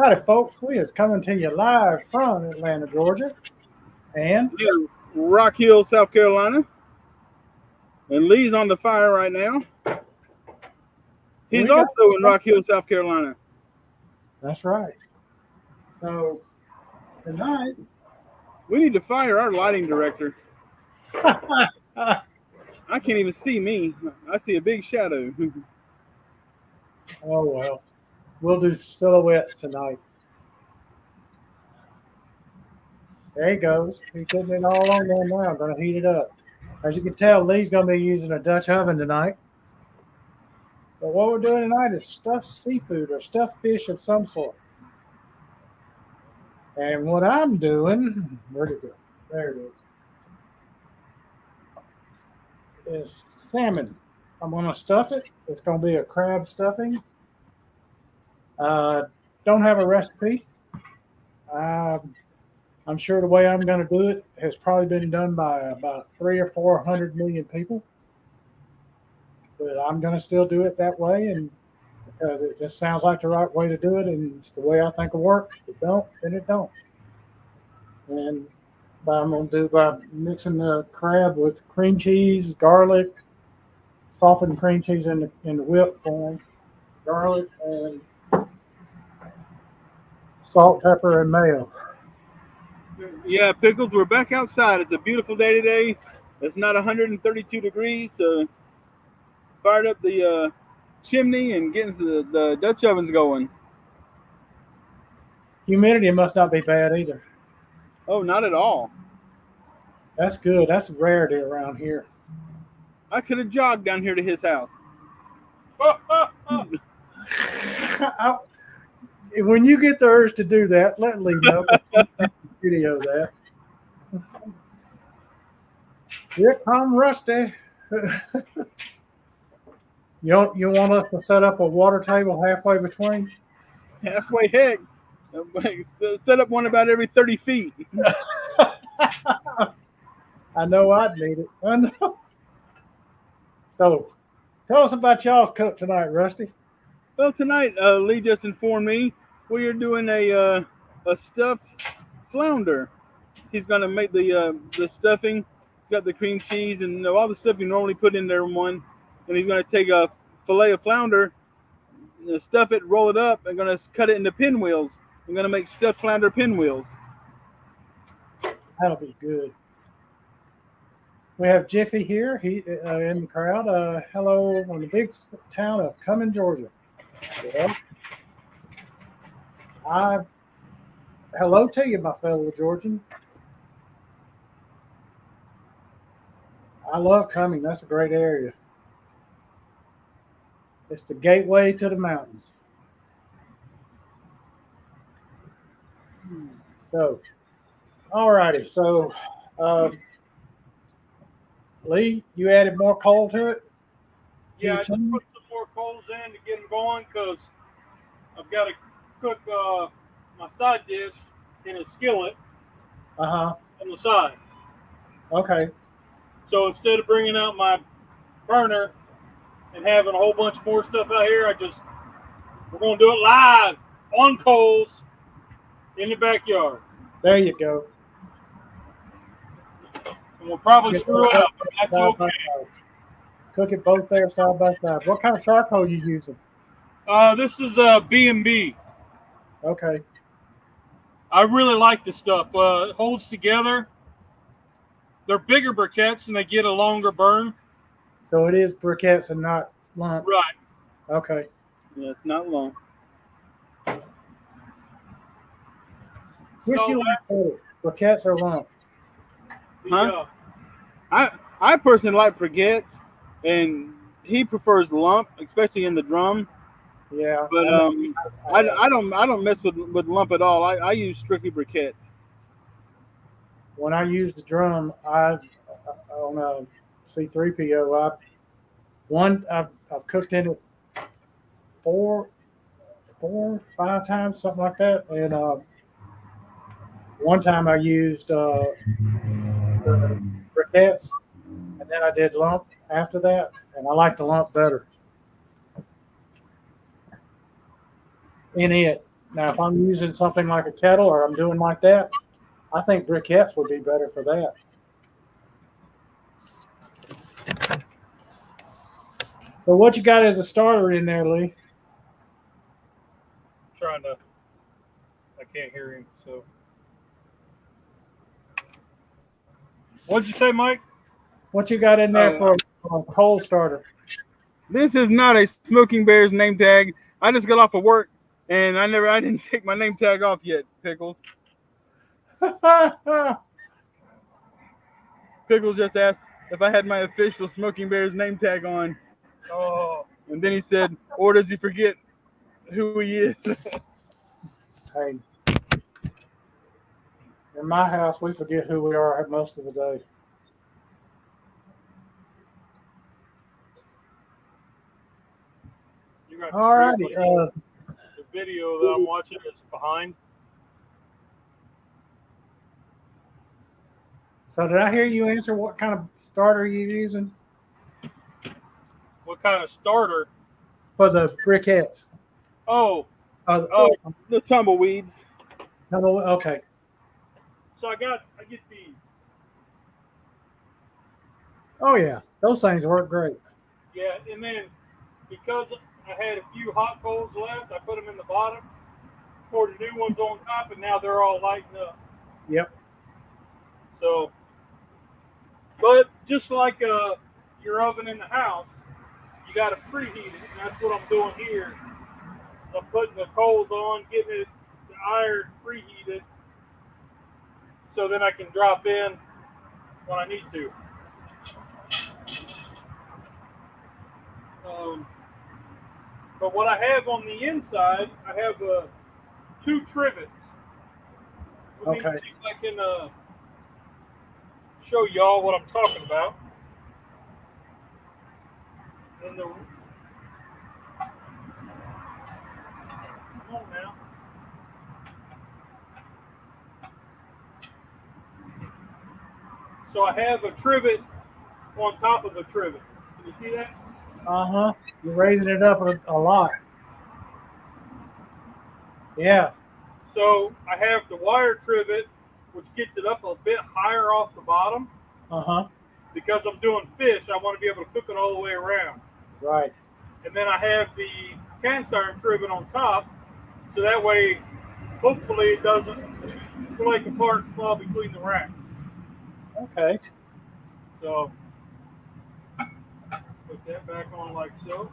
Howdy, folks. We is coming to you live from Atlanta, Georgia, and Rock Hill, South Carolina. And Lee's on the fire right now. He's also in Rock Hill, South Carolina. That's right. So tonight we need to fire our lighting director. I can't even see me. I see a big shadow. Oh well. We'll do silhouettes tonight. There he goes. He's putting it all on there now. I'm going to heat it up. As you can tell, Lee's going to be using a Dutch oven tonight. But what we're doing tonight is stuffed seafood or stuffed fish of some sort. And what I'm doing, where'd it go? There it is salmon. I'm going to stuff it. It's going to be a crab stuffing. Don't have a recipe. I'm sure the way I'm going to do it has probably been done by about 300 or 400 million people. But I'm going to still do it that way, and because it just sounds like the right way to do it, and it's the way I think will work. If it don't, then it don't. And what I'm going to do by mixing the crab with cream cheese, garlic, softened cream cheese in the whip form, garlic, and salt, pepper, and mayo. Yeah, Pickles, we're back outside. It's a beautiful day today. It's not 132 degrees, so fired up the chimney and getting the Dutch ovens going. Humidity must not be bad either. Oh, not at all. That's good. That's a rarity around here. I could have jogged down here to his house. When you get the urge to do that, let Lee know. Video that. Here come Rusty. You want us to set up a water table halfway between? Halfway, heck. Set up one about every 30 feet. I know I'd need it. I know. So, tell us about y'all's cook tonight, Rusty. Well, tonight, Lee just informed me we are doing a stuffed flounder. He's going to make the stuffing. He's got the cream cheese and all the stuff you normally put in there in one. And he's going to take a fillet of flounder, stuff it, roll it up, and going to cut it into pinwheels. I'm going to make stuffed flounder pinwheels. That'll be good. We have Jiffy here. He in the crowd. Hello from the big town of Cumming, Georgia. Yeah. Hello to you, my fellow Georgian. I love Cumming. That's a great area. It's the gateway to the mountains. So, all righty. So, Lee, you added more coal to it? Yeah, I just put some more coals in to get them going because I've got to cook my side dish in a skillet on the side. Okay. So instead of bringing out my burner and having a whole bunch more stuff out here, we're going to do it live on coals in the backyard. There you go. And we'll probably screw it up, but that's okay. Cook it both there side by side. What kind of charcoal are you using? This is B&B. Okay. I really like this stuff. It holds together. They're bigger briquettes and they get a longer burn. So it is briquettes and not lump. Right. Okay. Yeah, it's not long. Which do you like better, briquettes or lump? Huh? I personally like briquettes, and he prefers lump, especially in the drum. Yeah. But I don't mess with lump at all. I use strictly briquettes. When I use the drum, on a C3PO, I've cooked in it 4, 5 times, something like that. And one time I used the briquettes, and then I did lump after that, and I like the lump better in it. Now, if I'm using something like a kettle or I'm doing like that, I think briquettes would be better for that. So what you got as a starter in there, Lee? Trying to. I can't hear him. So. What'd you say, Mike? What you got in there for a coal starter? This is not a Smoking Bears name tag. I just got off of work, and I didn't take my name tag off yet, Pickles. Pickles just asked if I had my official Smoking Bears name tag on. Oh. And then he said, or does he forget who he is? Hey, in my house, we forget who we are most of the day. All righty. The video that I'm watching is behind. So did I hear you answer what kind of starter you're using? What kind of starter? For the briquettes. Oh. The tumbleweeds. Okay. So I get these. Oh yeah, those things work great. Yeah, and then because I had a few hot coals left, I put them in the bottom, poured the new ones on top, and now they're all lighting up. Yep. So, but just like your oven in the house, you got to preheat it, and that's what I'm doing here. I'm putting the coals on, getting the iron preheated, so then I can drop in when I need to. But what I have on the inside, I have 2 trivets. Let me see if I can show y'all what I'm talking about. And come on now. So I have a trivet on top of a trivet. Can you see that? Uh-huh. You're raising it up a lot. Yeah. So I have the wire trivet, which gets it up a bit higher off the bottom. Uh-huh. Because I'm doing fish, I want to be able to cook it all the way around. Right. And then I have the cast iron trivet on top, so that way, hopefully it doesn't flake apart and fall between the racks. Okay. So, put that back on like so.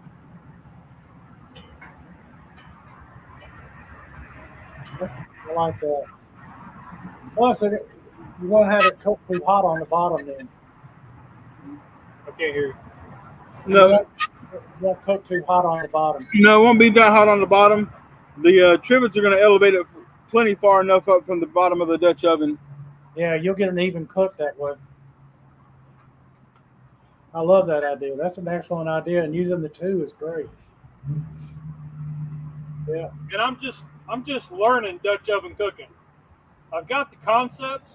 I like that. Plus, you won't have it cooked too hot on the bottom then. I can't hear you. No. It won't cook too hot on the bottom. No, it won't be that hot on the bottom. The trivets are going to elevate it plenty far enough up from the bottom of the Dutch oven. Yeah, you'll get an even cook that way. I love that idea. That's an excellent idea, and using the 2 is great. Yeah. And I'm just learning Dutch oven cooking. I've got the concepts,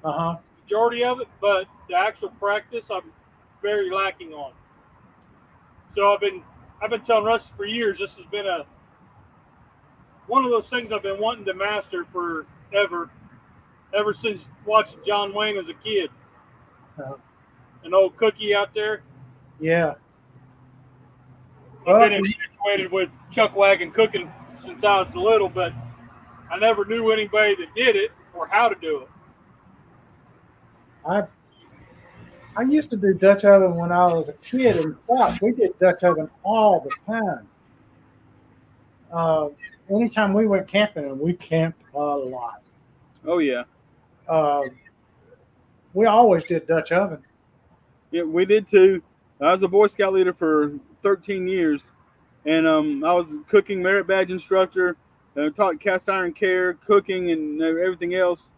majority of it, but the actual practice I'm very lacking on. So I've been telling Rusty for years, this has been one of those things I've been wanting to master ever since watching John Wayne as a kid. An old cookie out there. Yeah. I've been infatuated with chuck wagon cooking since I was little, but I never knew anybody that did it or how to do it. I used to do Dutch oven when I was a kid in class. We did Dutch oven all the time. Anytime we went camping, and we camped a lot. Oh, yeah. We always did Dutch oven. Yeah, we did too. I was a Boy Scout leader for 13 years, and I was cooking merit badge instructor, taught cast iron care, cooking, and everything else.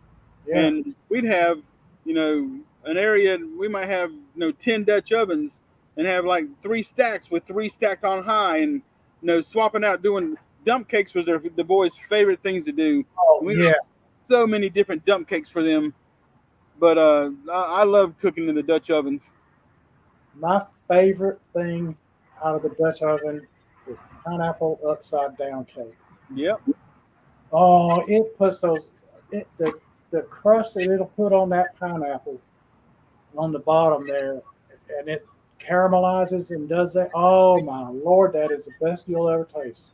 Yeah. And we'd have, an area, we might have, 10 Dutch ovens and have like 3 stacks with 3 stacked on high, and, swapping out doing dump cakes was the boys' favorite things to do. Oh, yeah. So many different dump cakes for them. But I love cooking in the Dutch ovens. My favorite thing out of the Dutch oven is pineapple upside down cake. Yep. Oh, it puts the crust that it'll put on that pineapple on the bottom there, and it caramelizes and does that. Oh my Lord, that is the best you'll ever taste.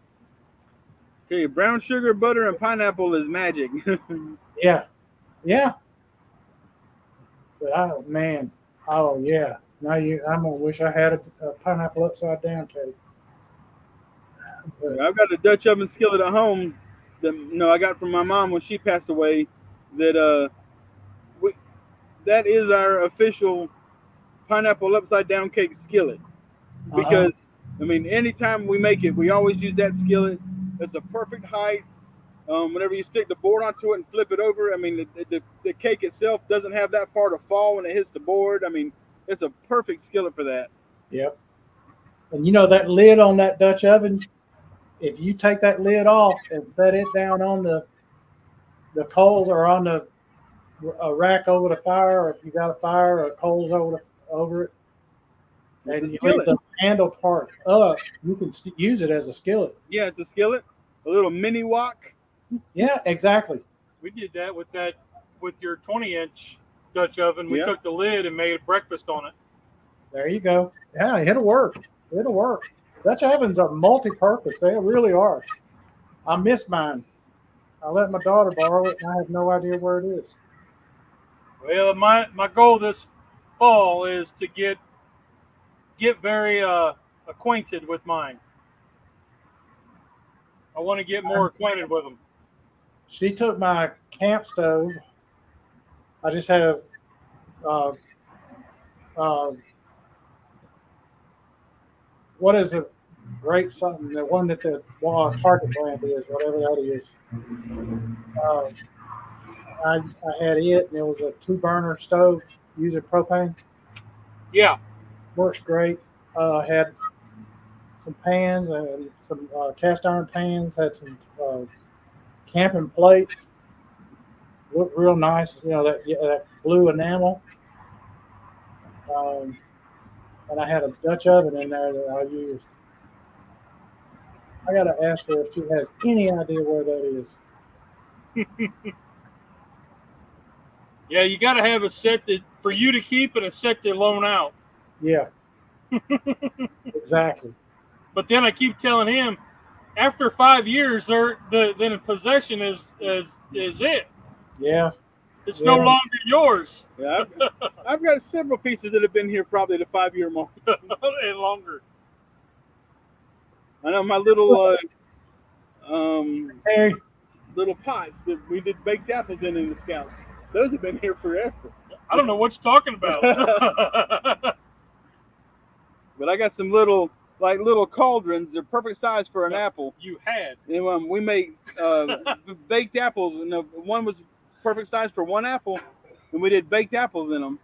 Okay, brown sugar, butter, and pineapple is magic. Yeah, yeah. But man, oh yeah. Now I'm gonna wish I had a pineapple upside down cake. But, I've got a Dutch oven skillet at home that I got from my mom when she passed away. That that is our official pineapple upside down cake skillet. Because I mean, anytime we make it, we always use that skillet. It's the perfect height. Whenever you stick the board onto it and flip it over, I mean, the cake itself doesn't have that far to fall when it hits the board. I mean, it's a perfect skillet for that. Yep. And you know that lid on that Dutch oven, if you take that lid off and set it down on the coals or on a rack over the fire, or if you got a fire or coals over it, and you leave the handle part up, you can use it as a skillet. Yeah, it's a skillet, a little mini wok. Yeah, exactly. We did that with your 20-inch Dutch oven. We took the lid and made breakfast on it. There you go. Yeah, it'll work. It'll work. Dutch ovens are multi-purpose. They really are. I miss mine. I let my daughter borrow it, and I have no idea where it is. Well, my goal this fall is to get very acquainted with mine. I want to get more acquainted with them. She took my camp stove. I just have what is it? Great something. The one that the Target brand is, whatever that is. I had it, and it was a 2-burner stove using propane. Yeah. Works great. Had some pans and some cast iron pans. Had some camping plates. Looked real nice. You know, that blue enamel. And I had a Dutch oven in there that I used. I got to ask her if she has any idea where that is. Yeah, you got to have a set that for you to keep and a set to loan out. Yeah. Exactly. But then I keep telling him, after 5 years, then the possession is it. Yeah. It's no longer yours. Yeah, I've got several pieces that have been here probably the 5-year mark and longer. I know my little Hey. little pots that we did baked apples in the Scouts. Those have been here forever. I don't know what you're talking about. But I got some little cauldrons. They're perfect size for an apple. You had. And we made baked apples. And one was perfect size for one apple, and we did baked apples in them.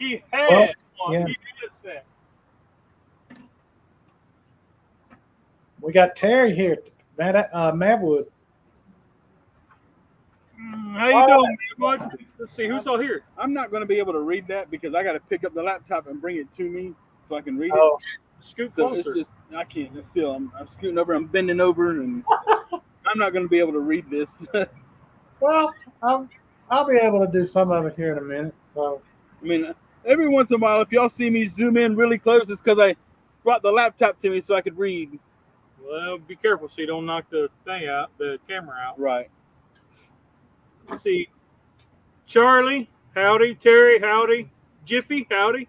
He had one. Yeah. He did a set. We got Terry here, Mavwood. How you doing, man? Let's see, who's all here? I'm not going to be able to read that because I got to pick up the laptop and bring it to me so I can read Oh. it. Scoot So closer. it's just, I can't. It's still, I'm scooting over. I'm bending over, and I'm not going to be able to read this. Well, I'll be able to do some of it here in a minute. So, I mean, every once in a while, if y'all see me zoom in really close, it's because I brought the laptop to me so I could read. Well, be careful so you don't knock the thing out, the camera out. Right. Let's see. Charlie, howdy. Terry, howdy. Jiffy, howdy.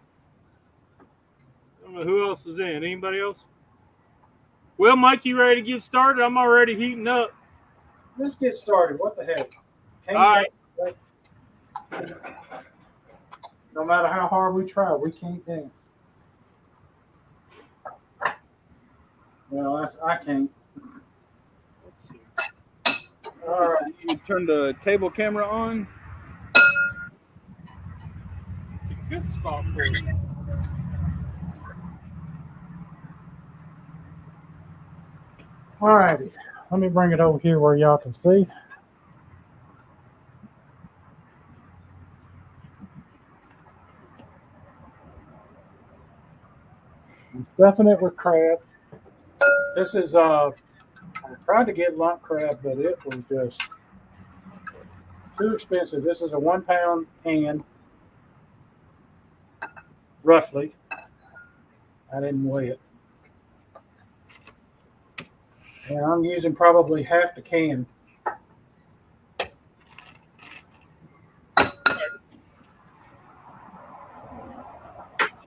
I don't know who else is in. Anybody else? Well, Mike, you ready to get started? I'm already heating up. let's get started. What the heck? All right. No matter how hard we try, we can't dance. Well, I can't. All right. You turn the table camera on. It's a good spot for you. All righty. Let me bring it over here where y'all can see. I'm stuffing it with crab. This is I tried to get lump crab, but it was just too expensive. This is a 1 pound can, roughly. I didn't weigh it. And I'm using probably half the can.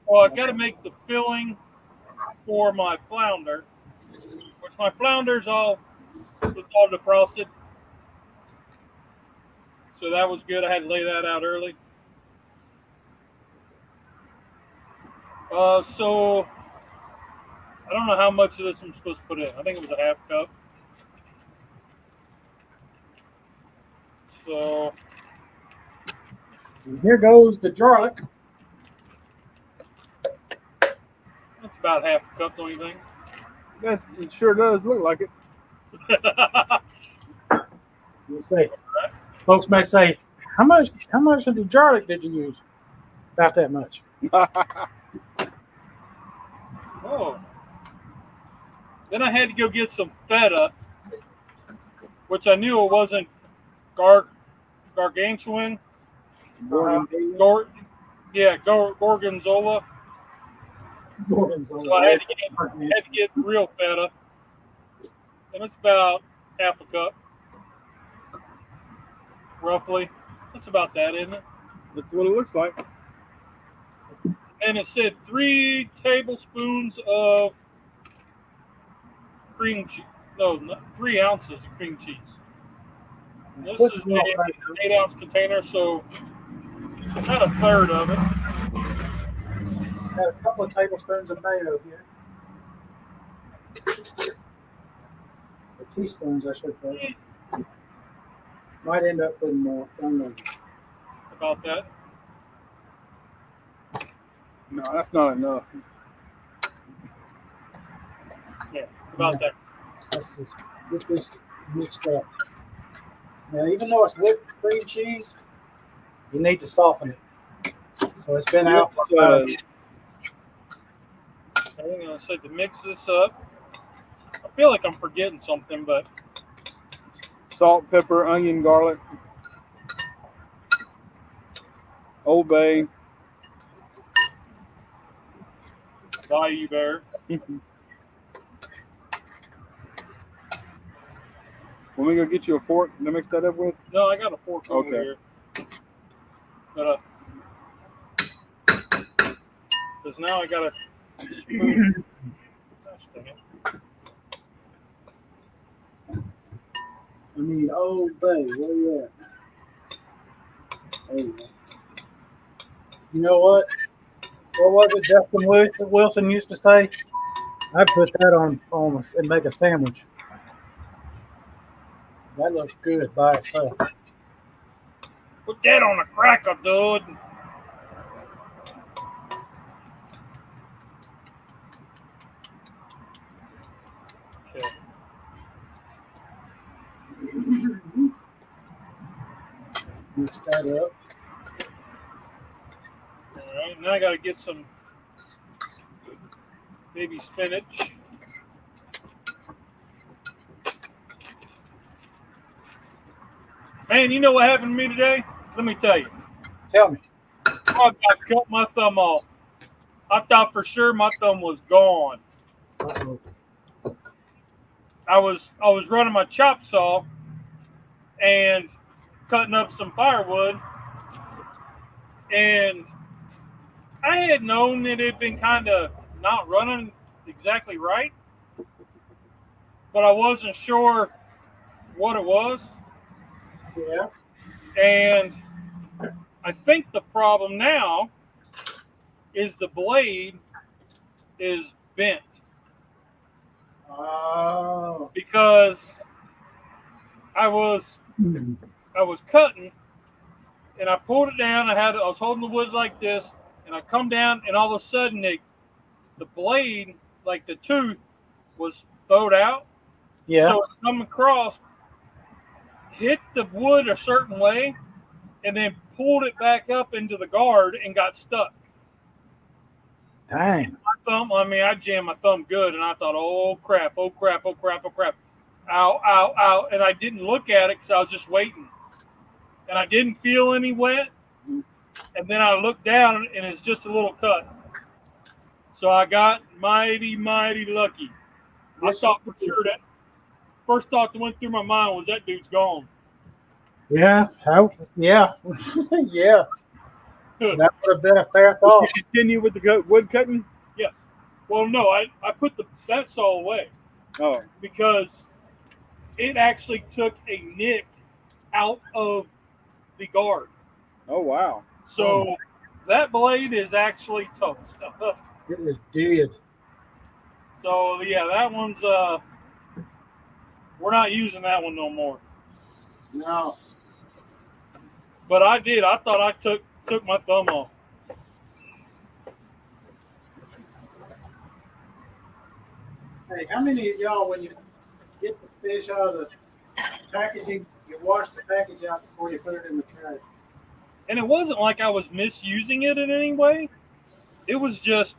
Well, I got to make the filling for my flounder, which my flounder's all defrosted. So that was good. I had to lay that out early. So I don't know how much of this I'm supposed to put in. I think it was a half cup. So And here goes the garlic. that's about half a cup, don't you think? It sure does look like it. You say, folks may say, how much of the garlic did you use? About that much. Oh. Then I had to go get some feta, which I knew it wasn't gargantuan. Gorgonzola. So I had to get real feta, and it's about half a cup, roughly. That's about that, isn't it? That's what it looks like. And it said 3 tablespoons of cream cheese. No, 3 ounces of cream cheese. And this is an 8-ounce container, so about a third of it. Got a couple of tablespoons of mayo here. Or teaspoons, I should say. Might end up putting more. Don't know. About that. No, that's not enough. Yeah, about that. Let's just get this mixed up. Now, even though it's whipped cream cheese, you need to soften it. So it's been out for I'm going to say to mix this up. I feel like I'm forgetting something, but Salt, pepper, onion, garlic, Old Bay. Bayou Bear. Want me to go get you a fork to mix that up with? No, I got a fork over Okay. here. But because now I got a spoon. Gosh dang it. I mean, Old Bay, where you at? There you go. You know what? What was it Justin Wilson used to say? I'd put that on and make a sandwich. That looks good by itself. Put that on a cracker, dude. Okay. Mix that up. All right, now I got to get some baby spinach. Man, you know what happened to me today? Let me tell you. Tell me. I cut my thumb off. I thought for sure my thumb was gone. Uh-oh. I was running my chop saw and cutting up some firewood, and I had known that it had been kind of not running exactly right, but I wasn't sure what it was. Yeah. And I think the problem now is the blade is bent. Oh. Because I was cutting and I pulled it down. I was holding the wood like this, and I come down, and all of a sudden the blade, like the tooth, was bowed out. Yeah. So it's come across, hit the wood a certain way, and then pulled it back up into the guard and got stuck. Dang. My thumb, I jammed my thumb good, and I thought, oh crap. ow, ow, ow, and I didn't look at it because I was just waiting, and I didn't feel any wet. And then I looked down, and it's just a little cut. So I got mighty, mighty lucky. I thought for sure that first thought that went through my mind was that dude's gone. Yeah. Yeah. Yeah. That would have been a fair thought. Did you continue with the wood cutting? Yes. Well, no, I put that saw away. Oh. Because it actually took a nick out of the guard. Oh, wow. So that blade is actually toast. It is dead. So yeah, that one's we're not using that one no more. No. But I did. I thought I took my thumb off. Hey, how many of y'all, when you get the fish out of the packaging, you wash the package out before you put it in the trash? And it wasn't like I was misusing it in any way. It was just,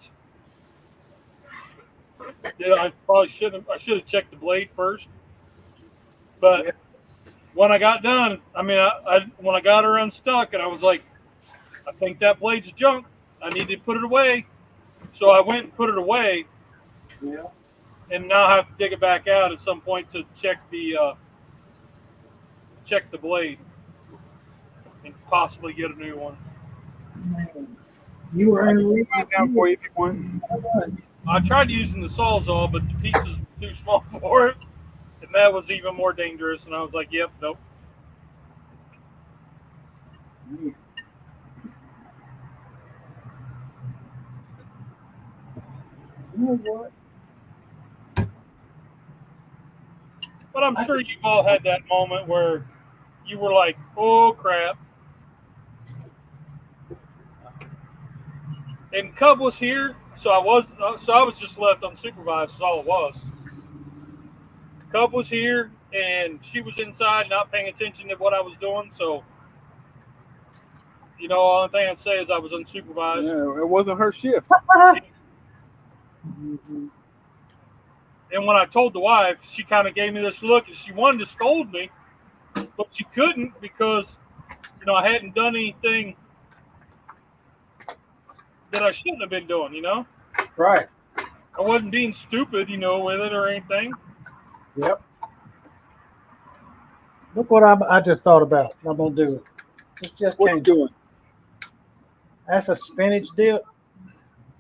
I probably should have checked the blade first. But when I got done, I mean, when I got her unstuck, and I was like, I think that blade's junk. I need to put it away. So I went and put it away. Yeah. And now I have to dig it back out at some point to check the blade and possibly get a new one. You were in the Down for you if you want. I tried using the Sawzall, but the pieces were too small for it, and that was even more dangerous. And I was like, "Yep, nope." You know what? But I'm sure you've all had that moment where you were like, "Oh crap!" And Cub was here, so I was just left unsupervised. Is all it was. Cub was here, and she was inside, not paying attention to what I was doing. So, all thing I'd say is I was unsupervised. Yeah, it wasn't her shift. And when I told the wife, she kind of gave me this look, and she wanted to scold me, but she couldn't because, I hadn't done anything that I shouldn't have been doing, Right. I wasn't being stupid, with it or anything. Yep. Look what I just thought about. I'm going to do it. Just What are you doing? That's a spinach dip.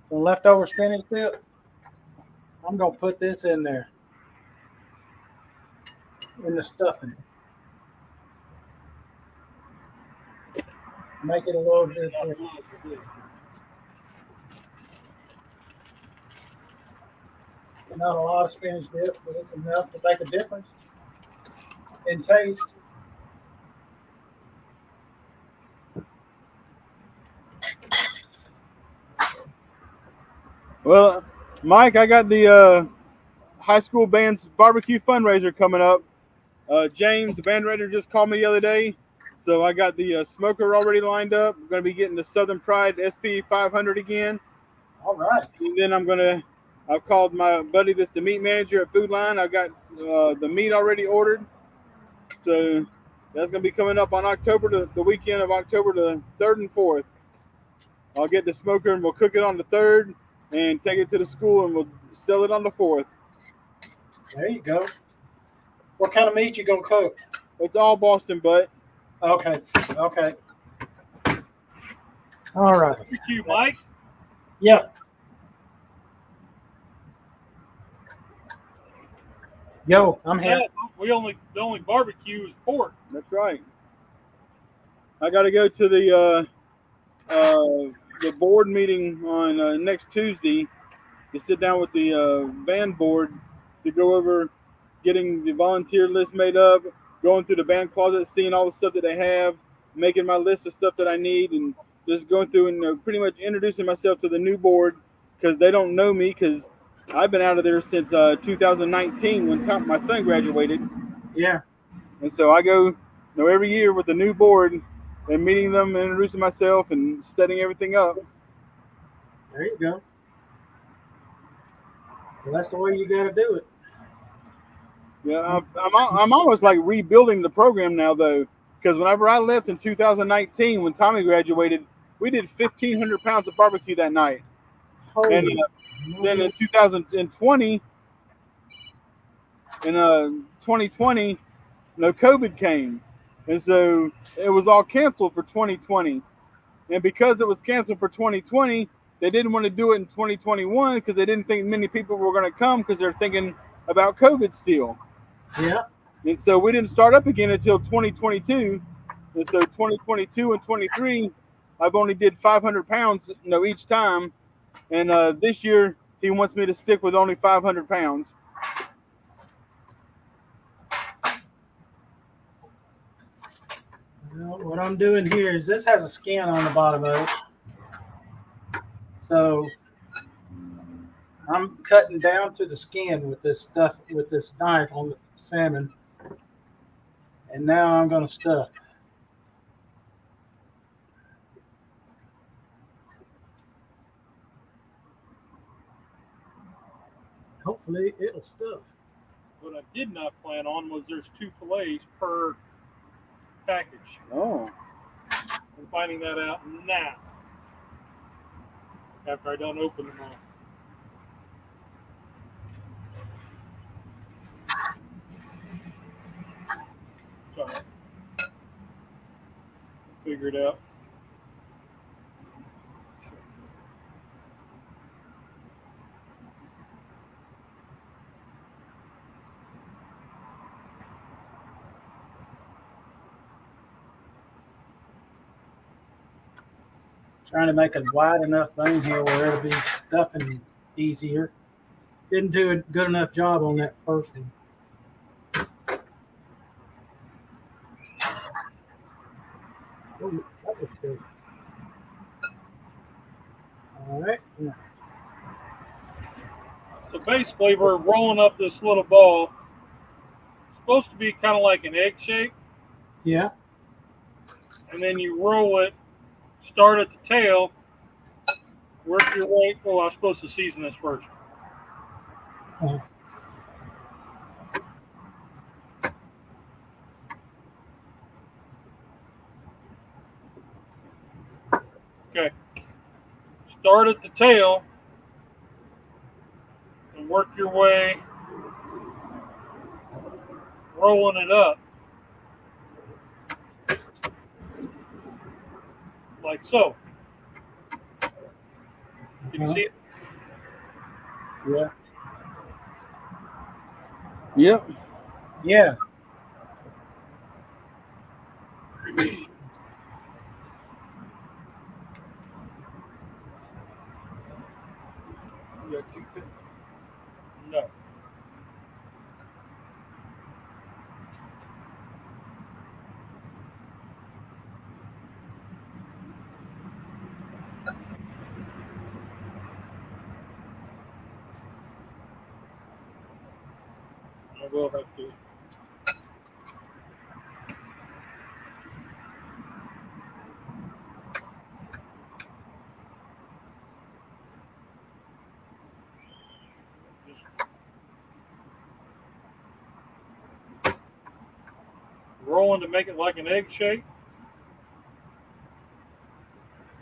Some leftover spinach dip. I'm going to put this in there. In the stuffing. Make it a little bit different. Not a lot of spinach dip, but it's enough to make a difference in taste. Well, Mike, I got the high school band's barbecue fundraiser coming up. James, the band director, just called me the other day. So I got the smoker already lined up. I'm going to be getting the Southern Pride SP 500 again. All right. And then I've called my buddy that's the meat manager at Food Line. I've got the meat already ordered. So that's going to be coming up on the weekend of October the 3rd and 4th. I'll get the smoker and we'll cook it on the 3rd and take it to the school and we'll sell it on the 4th. There you go. What kind of meat you going to cook? It's all Boston butt. Okay. All right. Thank you, Mike. Yeah. Yo, I'm here. The only barbecue is pork. That's right. I got to go to the board meeting on next Tuesday to sit down with the band board to go over getting the volunteer list made up, going through the band closet, seeing all the stuff that they have, making my list of stuff that I need, and just going through and pretty much introducing myself to the new board because they don't know me because I've been out of there since 2019 when my son graduated. Yeah. And so I go every year with the new board and meeting them and introducing myself and setting everything up. There you go. Well, that's the way you got to do it. Yeah, I'm almost like rebuilding the program now though, because whenever I left in 2019 when Tommy graduated, we did 1,500 pounds of barbecue that night, and then in 2020, in 2020, COVID came, and so it was all canceled for 2020, and because it was canceled for 2020, they didn't want to do it in 2021 because they didn't think many people were going to come because they're thinking about COVID still. Yeah. And so we didn't start up again until 2022. And so 2022 and 23, I've only did 500 pounds, each time. And this year he wants me to stick with only 500 pounds. Well, what I'm doing here is this has a skin on the bottom of it. So I'm cutting down to the skin with this stuff, with this knife on the salmon. And now I'm going to stuff. Hopefully it'll stuff. What I did not plan on was there's 2 fillets per package. Oh. I'm finding that out now. After I don't open them all. Sorry. Figure it out. Trying to make a wide enough thing here where it'll be stuffing easier. Didn't do a good enough job on that first one. Oh, that looks good. All right. So basically, we're rolling up this little ball. It's supposed to be kind of like an egg shape. Yeah. And then you roll it, start at the tail, work your way. Oh, I was supposed to season this first. Oh. Okay. Start at the tail and work your way, rolling it up. Like so. Can you see it? Yeah. Yep. Yeah. You got toothpicks? No. I will have to. Rolling to make it like an egg shape.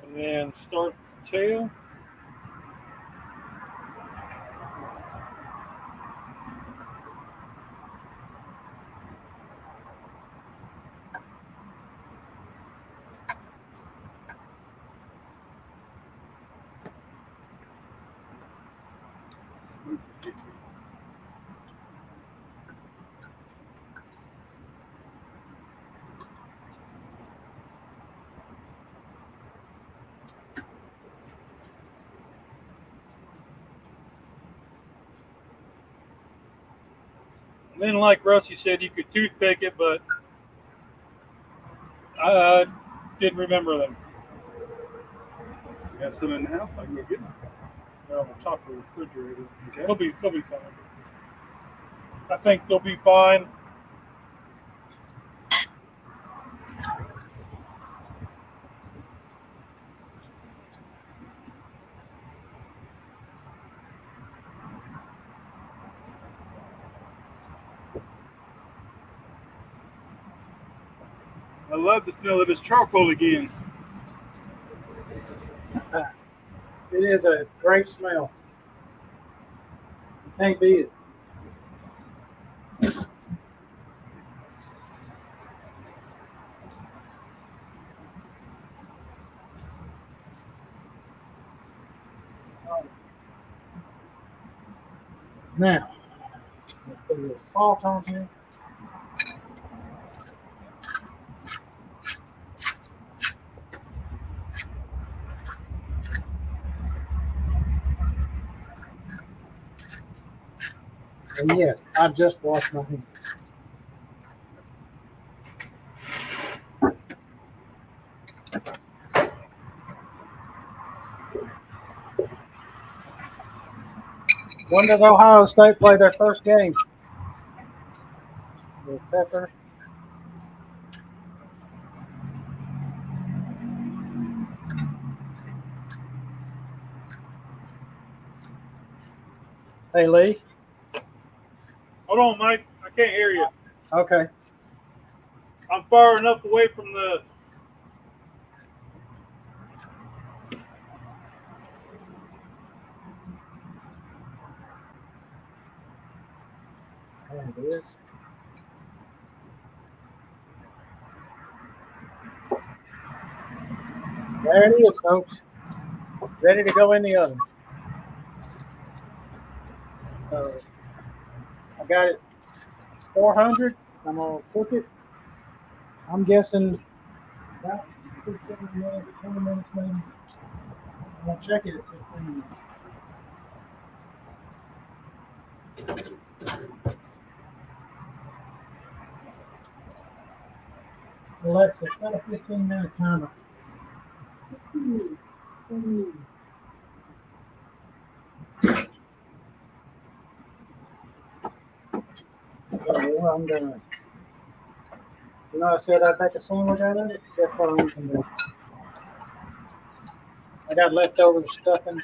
And then start the tail. And then, like Rusty said, you could toothpick it, but I didn't remember them. You have some in the house? I can go get them. They're on the top of the refrigerator. Okay. They'll be fine. I think they'll be fine. I love the smell of his charcoal again. It is a great smell. You can't beat it. Now, let's put a little salt on here. And yes, I just washed my hands. When does Ohio State play their first game? With Pepper. Hey, Lee. Hold on, Mike. I can't hear you. Okay. I'm far enough away from the. There it is. There it is, folks. Ready to go in the oven. So I got it 400. I'm going to cook it. I'm guessing about 15 minutes, 20 minutes maybe. I'm going to check it at 15 minutes. Alexa, set a 15-minute timer. I'm gonna. You know, I said I'd make a sandwich out of it. Guess what I'm gonna do? I got leftover stuffing.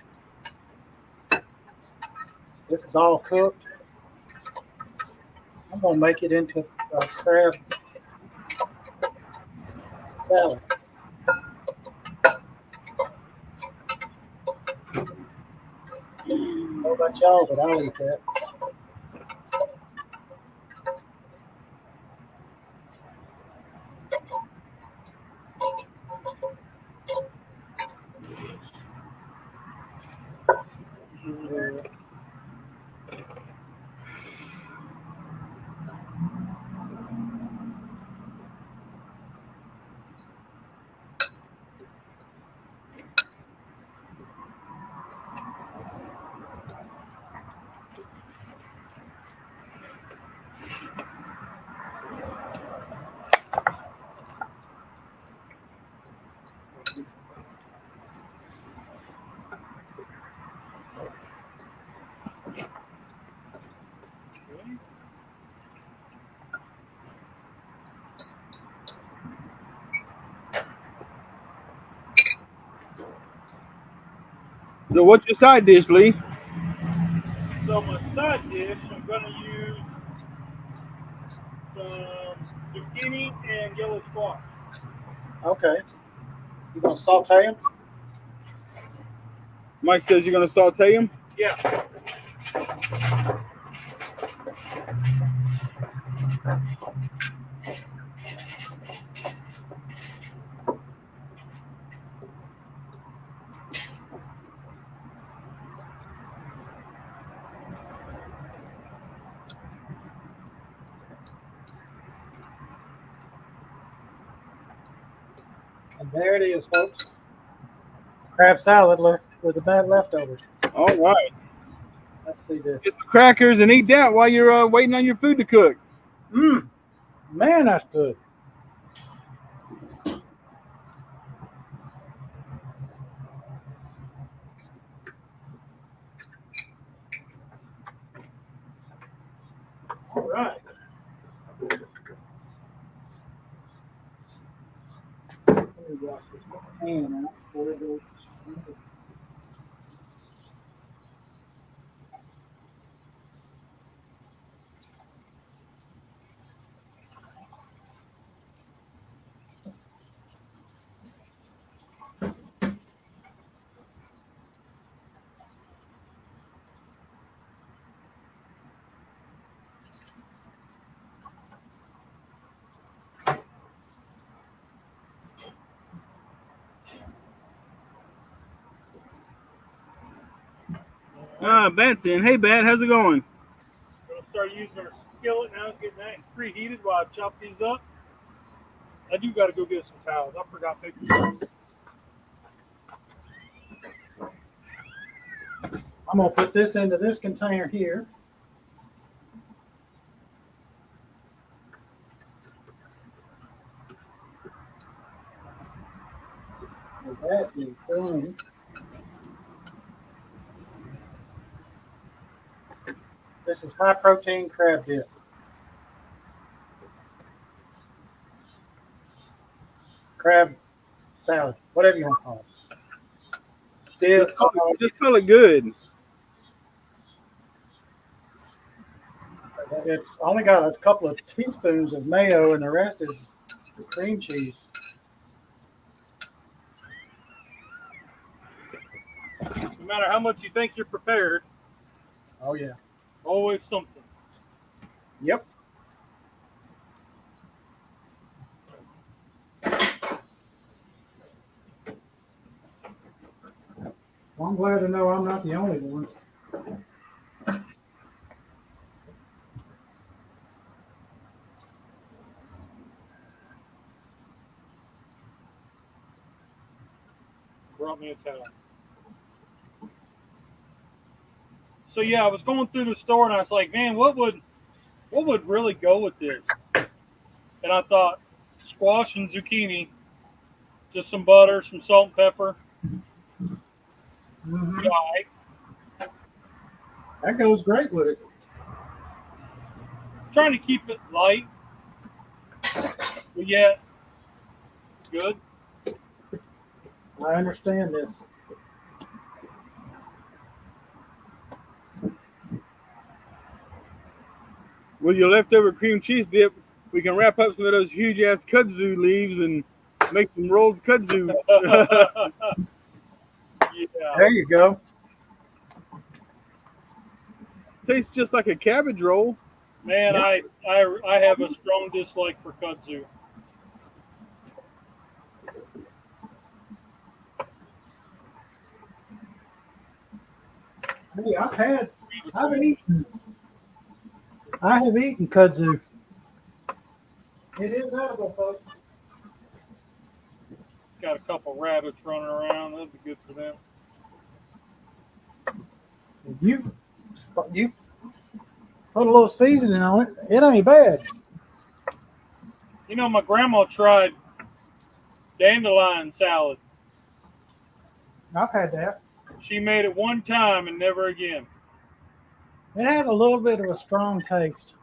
This is all cooked. I'm gonna make it into a crab salad. I don't know about y'all, but I'll eat that. So what's your side dish, Lee? So my side dish, I'm going to use some zucchini and yellow squash. Okay. You gonna saute them? Mike says you're going to saute him? Yeah. And there it is, folks. Crab salad left with the bad leftovers. All right. Let's see this. Get some crackers and eat that while you're waiting on your food to cook. Man, that's good. All right. Let me wash this pan out before it goes. Bat's in. Hey, Bat, how's it going? We're gonna start using our skillet now. Getting that preheated while I chop these up. I do got to go get some towels. I forgot to take them. I'm gonna put this into this container here. That is done. This is high protein crab dip. Crab salad, whatever you want to call it. Dip, Just call it good. it's only got a couple of teaspoons of mayo, and the rest is cream cheese. No matter how much you think you're prepared, Oh yeah. always something. Yep. Well, I'm glad to know I'm not the only one. Brought me a towel. So yeah, I was going through the store and I was like, man, what would really go with this? And I thought squash and zucchini, just some butter, some salt and pepper. Mm-hmm. Right. That goes great with it. Trying to keep it light, but yet good. I understand this. With your leftover cream cheese dip, we can wrap up some of those huge ass kudzu leaves and make some rolled kudzu. Yeah. There you go. Tastes just like a cabbage roll. Man, Yep. I have a strong dislike for kudzu. Hey, I have eaten kudzu. It is edible, folks. Got a couple rabbits running around. That'd be good for them. You put a little seasoning on it. It ain't bad. You know, my grandma tried dandelion salad. I've had that. She made it one time and never again. It has a little bit of a strong taste.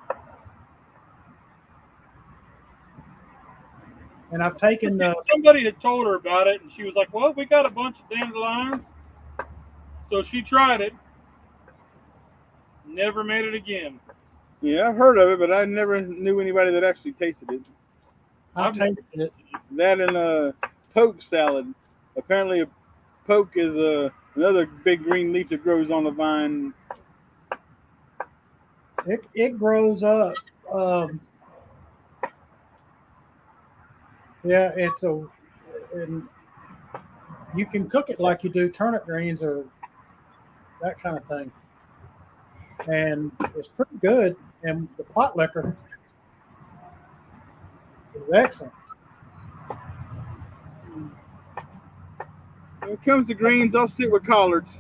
And I've taken the. Somebody had told her about it, and she was like, well, we got a bunch of dandelions. So she tried it. Never made it again. Yeah, I've heard of it, but I never knew anybody that actually tasted it. I've tasted it. That and poke salad. Apparently, a poke is another big green leaf that grows on the vine. It grows up. Yeah, and you can cook it like you do turnip greens or that kind of thing. And it's pretty good. And the pot liquor is excellent. When it comes to greens, I'll stick with collards.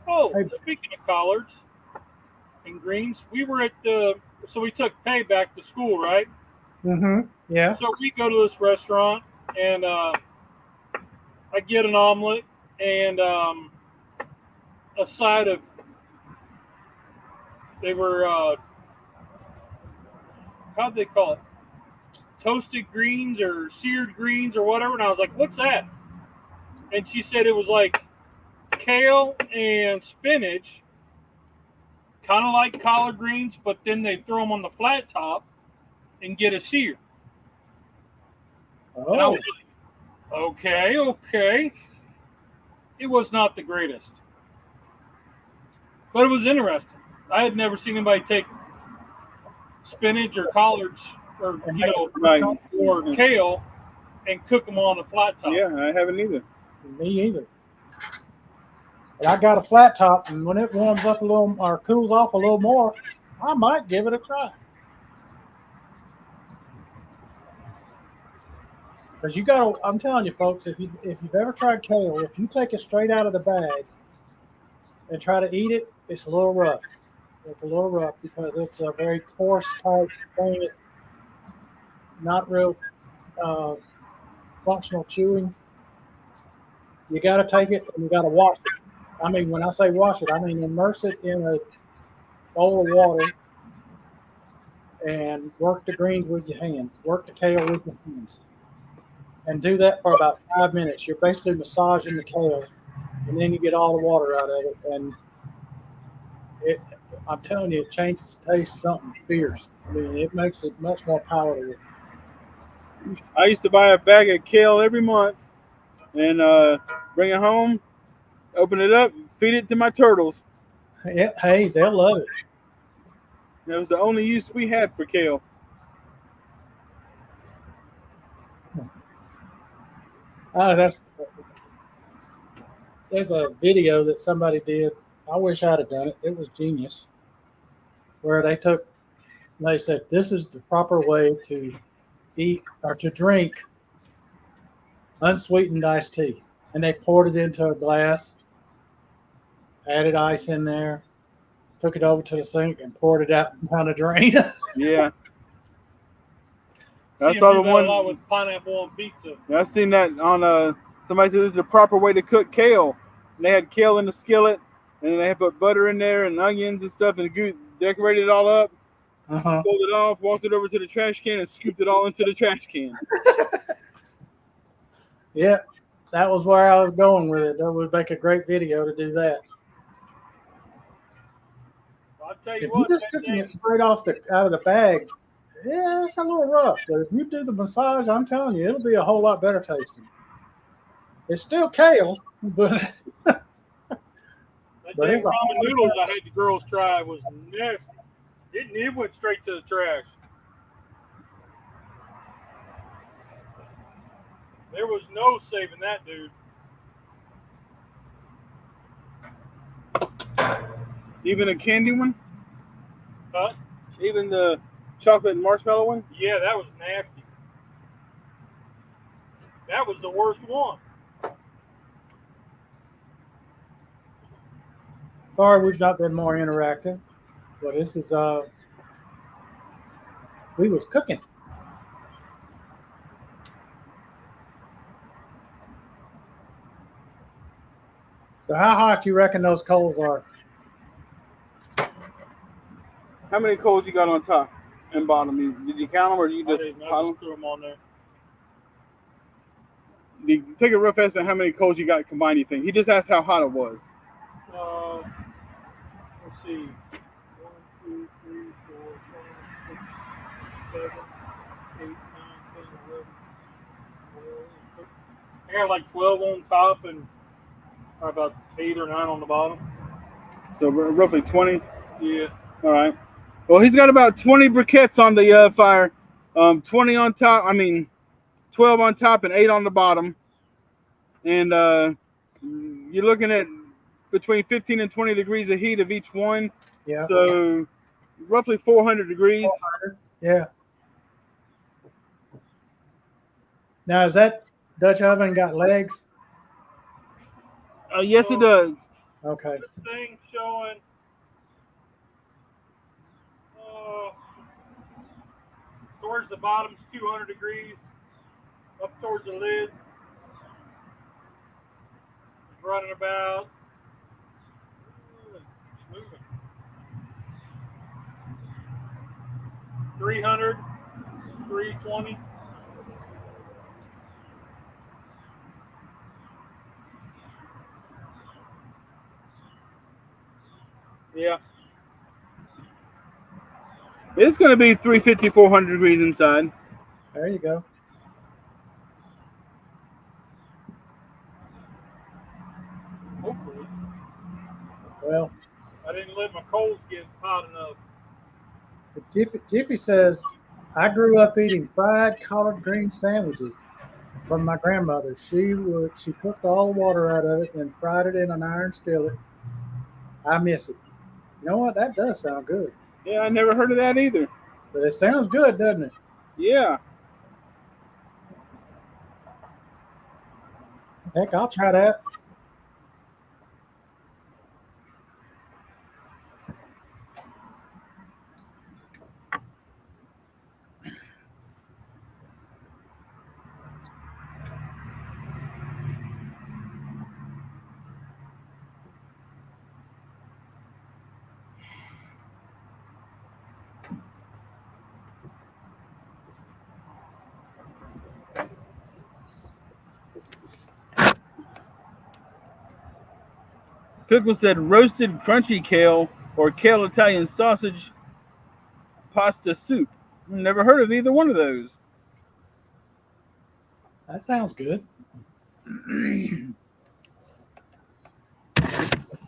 Oh, Hey. speaking of collards and greens, we were at so we took pay back to school, right? Mm-hmm. Yeah. So we go to this restaurant, and I get an omelet and a side of, they were, how'd they call it? Toasted greens or seared greens or whatever. And I was like, what's that? And she said it was like kale and spinach, kind of like collard greens, but then they throw them on the flat top and get a sear. And I Oh, was like, okay. It was not the greatest, but it was interesting. I had never seen anybody take spinach or collards or Right. or kale and cook them on the flat top. Yeah, I haven't either. me either. And I got a flat top, and when it warms up a little or cools off a little more, I might give it a try. Because you got to, I'm telling you, folks, if you've ever tried kale, if you take it straight out of the bag and try to eat it, it's a little rough. It's a little rough because it's a very coarse type thing. It's not real functional chewing. You got to take it and you got to wash it. I mean, when I say wash it, I mean immerse it in a bowl of water and work the greens with your hand. Work the kale with your hands. And do that for about 5 minutes. You're basically massaging the kale, and then you get all the water out of it. And I'm telling you, it changes the taste something fierce. I mean, it makes it much more palatable. I used to buy a bag of kale every month and bring it home, open it up, feed it to my turtles. Yeah, hey, they'll love it. That was the only use we had for kale. There's a video that somebody did. I wish I'd have done it. It was genius. Where they said, this is the proper way to eat or to drink unsweetened iced tea. And they poured it into a glass, added ice in there, took it over to the sink and poured it out down the drain. Yeah. I saw the one a lot with pineapple on pizza. I've seen that on somebody said this is the proper way to cook kale. And they had kale in the skillet, and then they had put butter in there and onions and stuff, and decorated it all up. Pulled it off, walked it over to the trash can, and scooped it all into the trash can. Yeah, that was where I was going with it. That would make a great video to do that. I'll tell you If what, you're just cooking it straight out of the bag, yeah, it's a little rough. But if you do the massage, I'm telling you, it'll be a whole lot better tasting. It's still kale, but But it's ramen noodles I had the girls try was nasty. It went straight to the trash. There was no saving that, dude. Even a candy one? Huh? Even the chocolate and marshmallow one? Yeah, that was nasty. That was the worst one. Sorry we've not been more interactive. But this is we was cooking. So how hot you reckon those coals are? How many coals you got on top and bottom? Did you count them, or you just threw them on there? Take a rough estimate how many coals you got combined, you think? He just asked how hot it was. Let's see. 1, 2, 3, 4, 5, 6, 7, 8, 9, 10, 11, 12. I got like 12 on top and about 8 or 9 on the bottom. So roughly 20? Yeah. All right. Well, he's got about 20 briquettes on the fire. 20 on top. 12 on top and 8 on the bottom. And you're looking at between 15 and 20 degrees of heat of each one. Yeah. So roughly 400 degrees. 400. Yeah. Now, is that Dutch oven got legs? Yes, it does. Okay. This thing showing towards the bottom's 200 degrees. Up towards the lid. It's running about 300, 320. Yeah. It's going to be 350, 400 degrees inside. There you go. Hopefully. Well, I didn't let my coals get hot enough. Jiffy says, I grew up eating fried collard green sandwiches. from my grandmother. She cooked all the water out of it and fried it in an iron skillet. I miss it. You know what? That does sound good. Yeah, I never heard of that either. But it sounds good, doesn't it? Yeah. Heck, I'll try that. Pickle said roasted crunchy kale or kale Italian sausage pasta soup. Never heard of either one of those. That sounds good.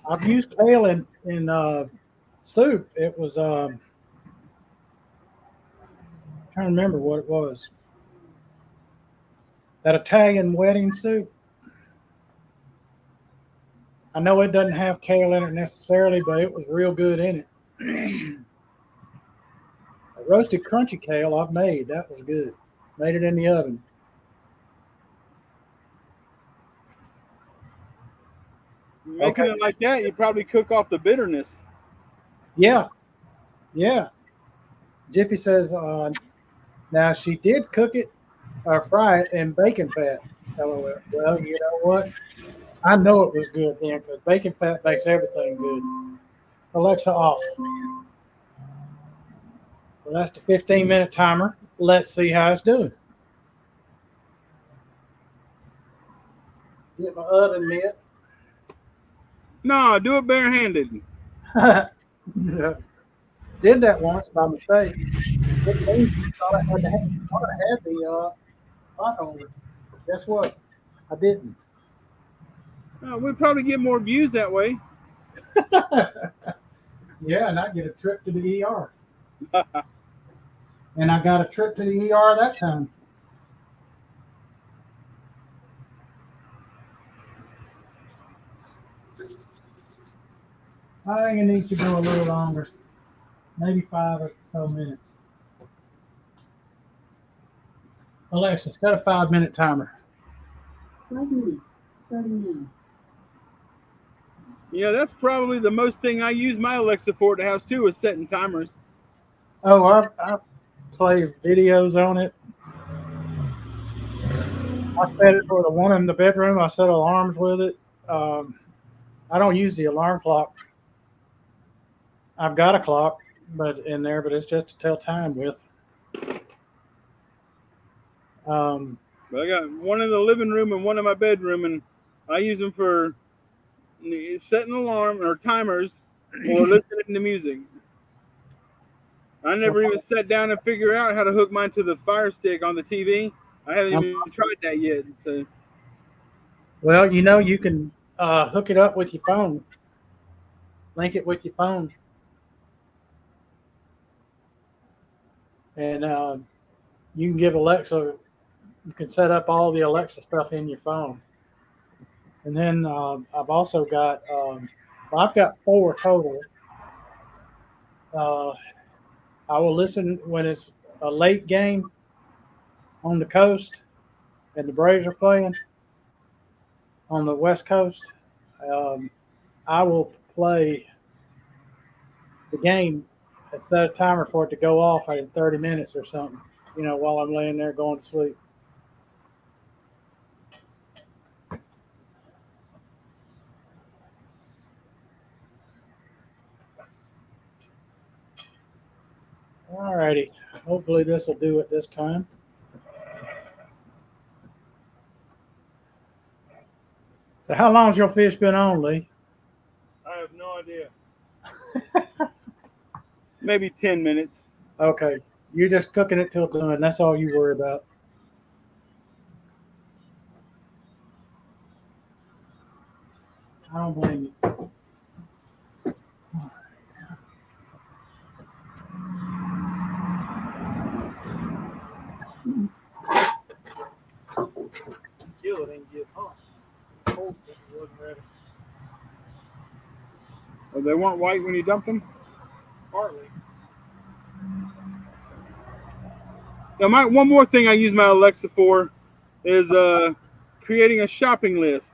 I've used kale in soup. It was trying to remember what it was. That Italian wedding soup. I know it doesn't have kale in it necessarily, but it was real good in it. A roasted crunchy kale I've made. That was good. Made it in the oven. Making it like that, you probably cook off the bitterness. Yeah. Jiffy says, now she did cook it or fry it in bacon fat. LOL. Well, you know what? I know it was good then because bacon fat makes everything good. Alexa off. Well, that's the 15-minute timer. Let's see how it's doing. Get my oven mitt. No, do it barehanded. Did that once by mistake. Thought I had the pot holder. Guess what? I didn't. We'd probably get more views that way. Yeah, and I get a trip to the ER. And I got a trip to the ER that time. I think it needs to go a little longer. Maybe 5 or so minutes. Alexa, set a 5-minute timer. 5 minutes, starting now. Yeah, that's probably the most thing I use my Alexa for at the house too, is setting timers. Oh, I play videos on it. I set it for the one in the bedroom. I set alarms with it. I don't use the alarm clock. I've got a clock, but it's just to tell time with. But I got one in the living room and one in my bedroom, and I use them for setting alarm or timers or listening to music. I never even sat down and figure out how to hook mine to the Fire Stick on the TV. I haven't even tried that yet. So, well, you can hook it up with your phone. Link it with your phone. And you can give Alexa, you can set up all the Alexa stuff in your phone. And then I've also got, I've got 4 total. I will listen when it's a late game on the coast and the Braves are playing on the West Coast. I will play the game and set a timer for it to go off in 30 minutes or something, while I'm laying there going to sleep. All righty. Hopefully this will do it this time. So how long's your fish been on, Lee? I have no idea. maybe 10 minutes. Okay. You're just cooking it till done. That's all you worry about. I don't blame you. it ain't get hot. Cold, but it wasn't ready. So they weren't white when you dumped them? Partly. Now, one more thing I use my Alexa for is creating a shopping list.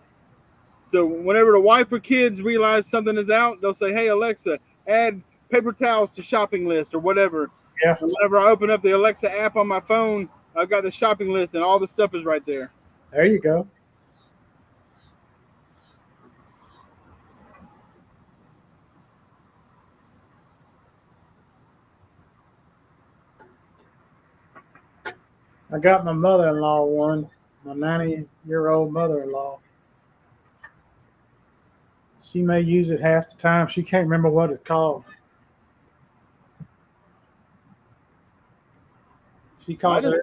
So whenever the wife or kids realize something is out, they'll say, "Hey Alexa, add paper towels to shopping list," or whatever. Yeah. And whenever I open up the Alexa app on my phone, I've got the shopping list and all the stuff is right there. There you go. I got my mother-in-law one, my 90-year-old mother-in-law. She may use it half the time. She can't remember what it's called. She I calls just it.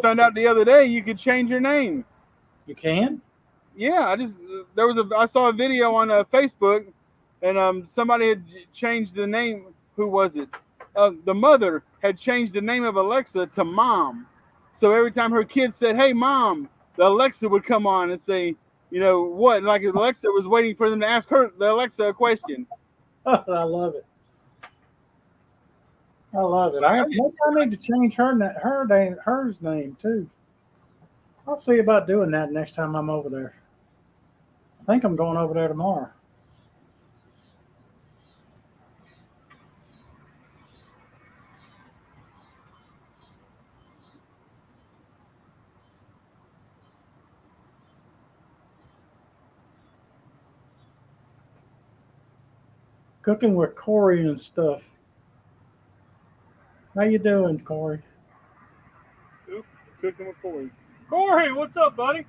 found out the other day you could change your name. You can? Yeah, I saw a video on Facebook, and somebody had changed the name. Who was it? The mother had changed the name of Alexa to Mom. So every time her kids said, "Hey, Mom," the Alexa would come on and say, what? Like Alexa was waiting for them to ask the Alexa a question. I love it. I love it. Maybe I need to change hers name too. I'll see about doing that next time I'm over there. I think I'm going over there tomorrow. Cooking with Corey and stuff. How you doing, Corey? Cooking with Corey. Corey, what's up, buddy?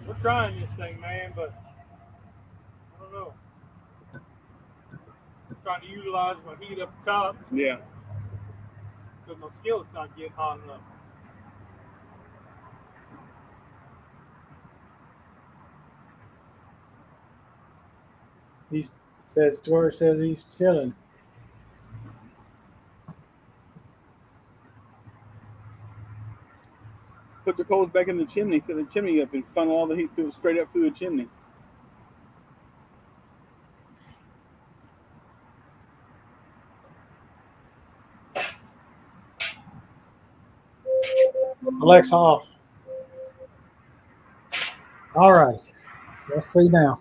We're trying this thing, man, but I don't know. I'm trying to utilize my heat up top Yeah. because my skillet's not getting hot enough. Stuart says he's chilling. Put the coals back in the chimney, set the chimney up, and funnel all the heat straight up through the chimney. Alexa off. All right. Let's see now.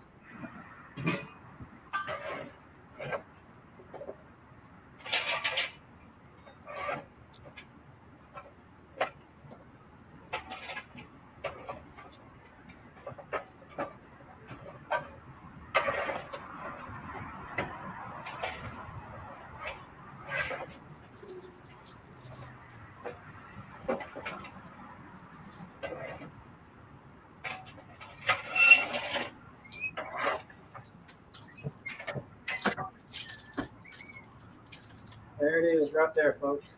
There it is, right there, folks.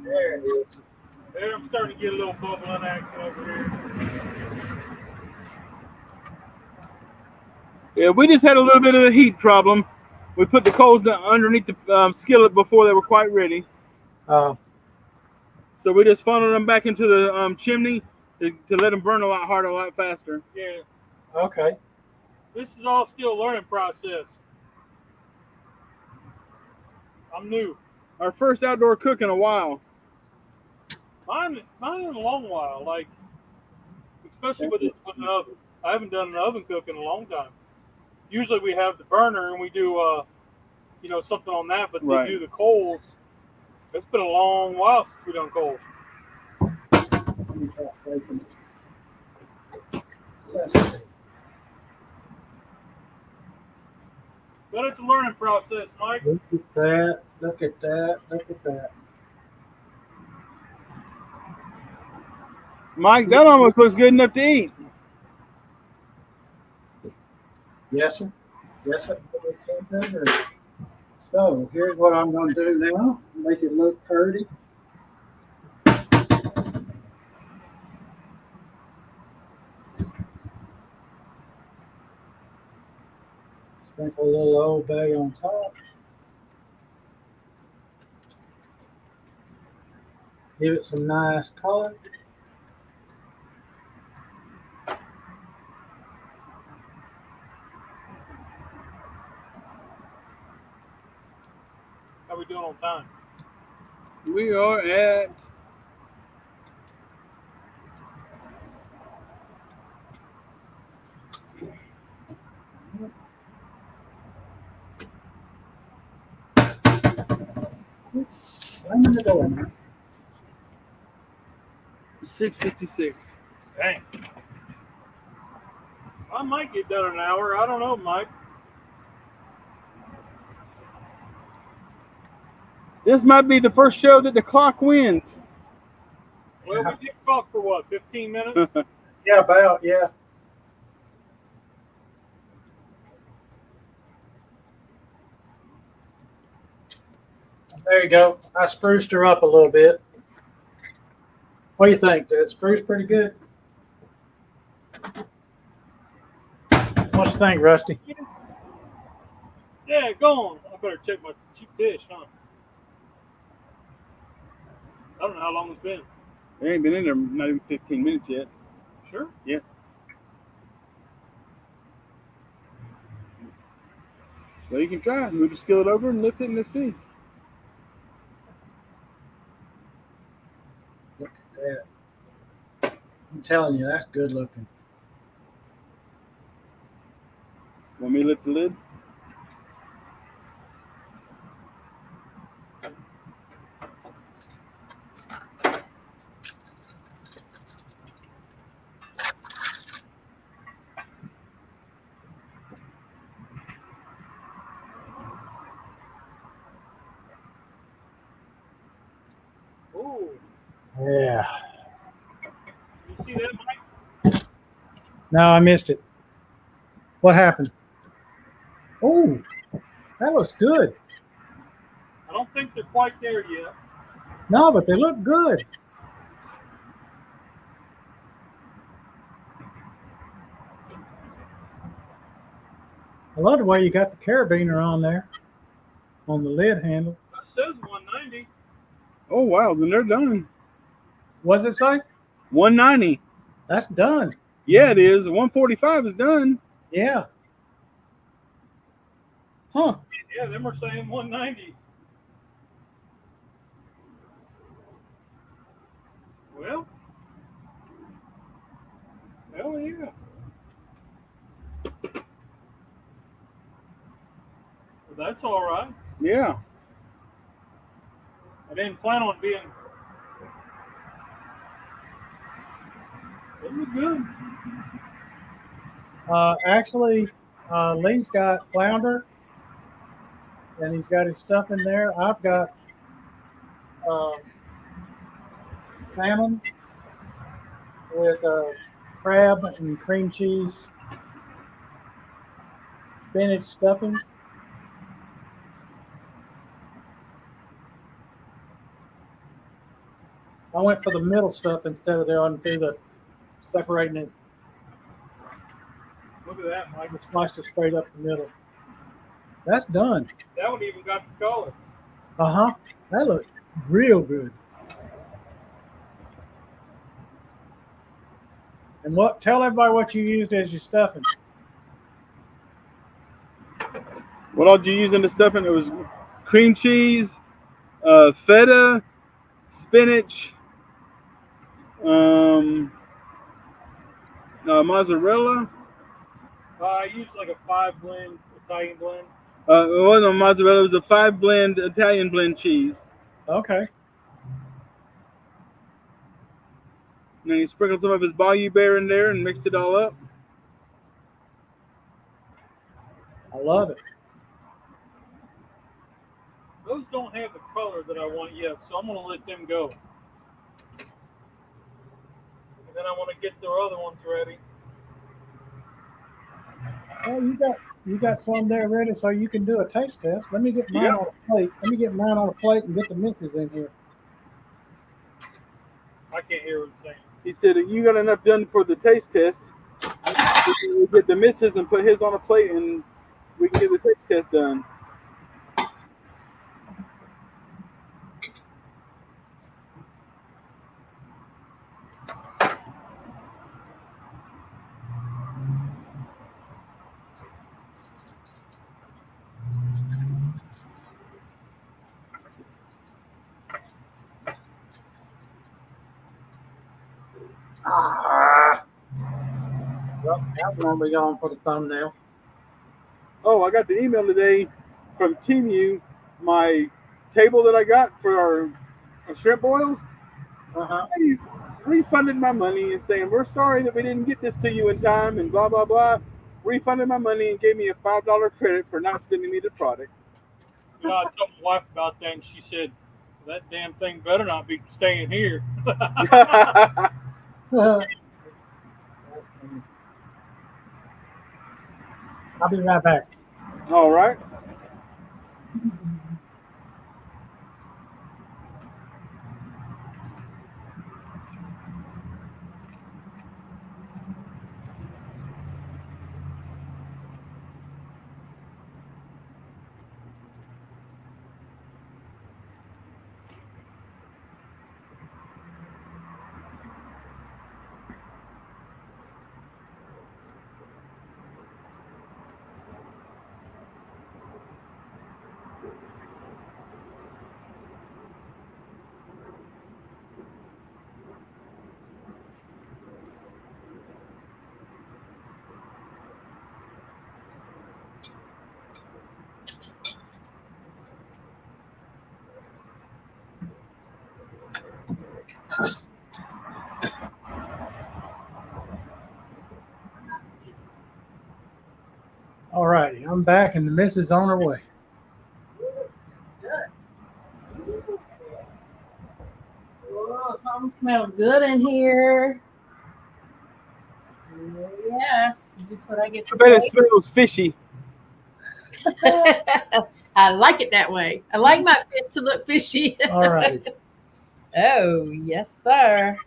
There it is. There, I'm starting to get a little bubbling action over here. Yeah, we just had a little bit of a heat problem. We put the coals underneath the skillet before they were quite ready. Uh, So we just funneled them back into the chimney to let them burn a lot harder, a lot faster. Yeah, okay. this is all still a learning process. I'm new. Our first outdoor cook in a while. Mine in a long while, like especially with an oven. I haven't done an oven cook in a long time. Usually we have the burner and we do something on that, but Right. to do the coals, it's been a long while since we done coals. But it's a learning process, Mike. Look at that. Look at that. Look at that. Mike, that almost looks good enough to eat. Yes, sir. Yes, sir. So here's what I'm going to do now. Make it look pretty. Sprinkle a little Old Bay on top. Give it some nice color. How we doing on time? We are at Slamming the door, man. 6:56. Dang. I might get done in an hour. I don't know, Mike. This might be the first show that the clock wins. Well, we did talk for what, 15 minutes? Yeah, about, yeah. There you go. I spruced her up a little bit. What do you think? Did it spruce pretty good? What you think, Rusty? Yeah, go on. I better check my cheap fish, huh? I don't know how long it's been. They ain't been in there not even 15 minutes yet. Sure? Yeah. Well, you can try. Move the skillet over and lift it and let's see. Look at that. I'm telling you, that's good looking. Want me to lift the lid? Ooh. Yeah. You see that, Mike? No, I missed it. What happened? Oh, that looks good. I don't think they're quite there yet. No, but they look good. I love the way you got the carabiner on there, on the lid handle. That says 190. Oh, wow. Then they're done. What's it say? 190. That's done. Yeah, it is. 145 is done. Yeah. Huh. Yeah, them are saying 190. Well, hell yeah. Well, that's all right. Yeah. I didn't plan on being. It was good. Actually, Lee's got flounder, and he's got his stuff in there. I've got salmon with crab and cream cheese, spinach stuffing. I went for the middle stuff instead of the separating it. Look at that, Mike. I just sliced it straight up the middle. That's done. That one even got the color. Uh-huh. That looked real good. And tell everybody what you used as your stuffing. What all did you use in the stuffing? It was cream cheese, feta, spinach, mozzarella. I used like a 5 blend, Italian blend. It wasn't mozzarella. It was a 5 blend Italian blend cheese. Okay. And then he sprinkled some of his Bayou Bear in there and mixed it all up. I love it. Those don't have the color that I want yet, so I'm going to let them go. And then I want to get the other ones ready. Well, you got some there ready so you can do a taste test. Let me get mine Yeah. on a plate. Let me get mine on a plate and get the misses in here. I can't hear what he's saying. He said, you got enough done for the taste test. We'll get the misses and put his on a plate and we can get the taste test done. Well, that one we got on for the thumbnail. Oh, I got the email today from Temu, my table that I got for our shrimp boils. They refunded my money and saying, we're sorry that we didn't get this to you in time and blah, blah, blah. Refunded my money and gave me a $5 credit for not sending me the product. You know, I told my wife about that, and she said, that damn thing better not be staying here. I'll be right back. All right. All righty, I'm back, and the miss is on her way. Good. Whoa, something smells good in here. Oh, yes. Is this what I get I to bet it taste? smells fishy. I like it that way. I like my fish to look fishy. All righty. Oh, yes, sir.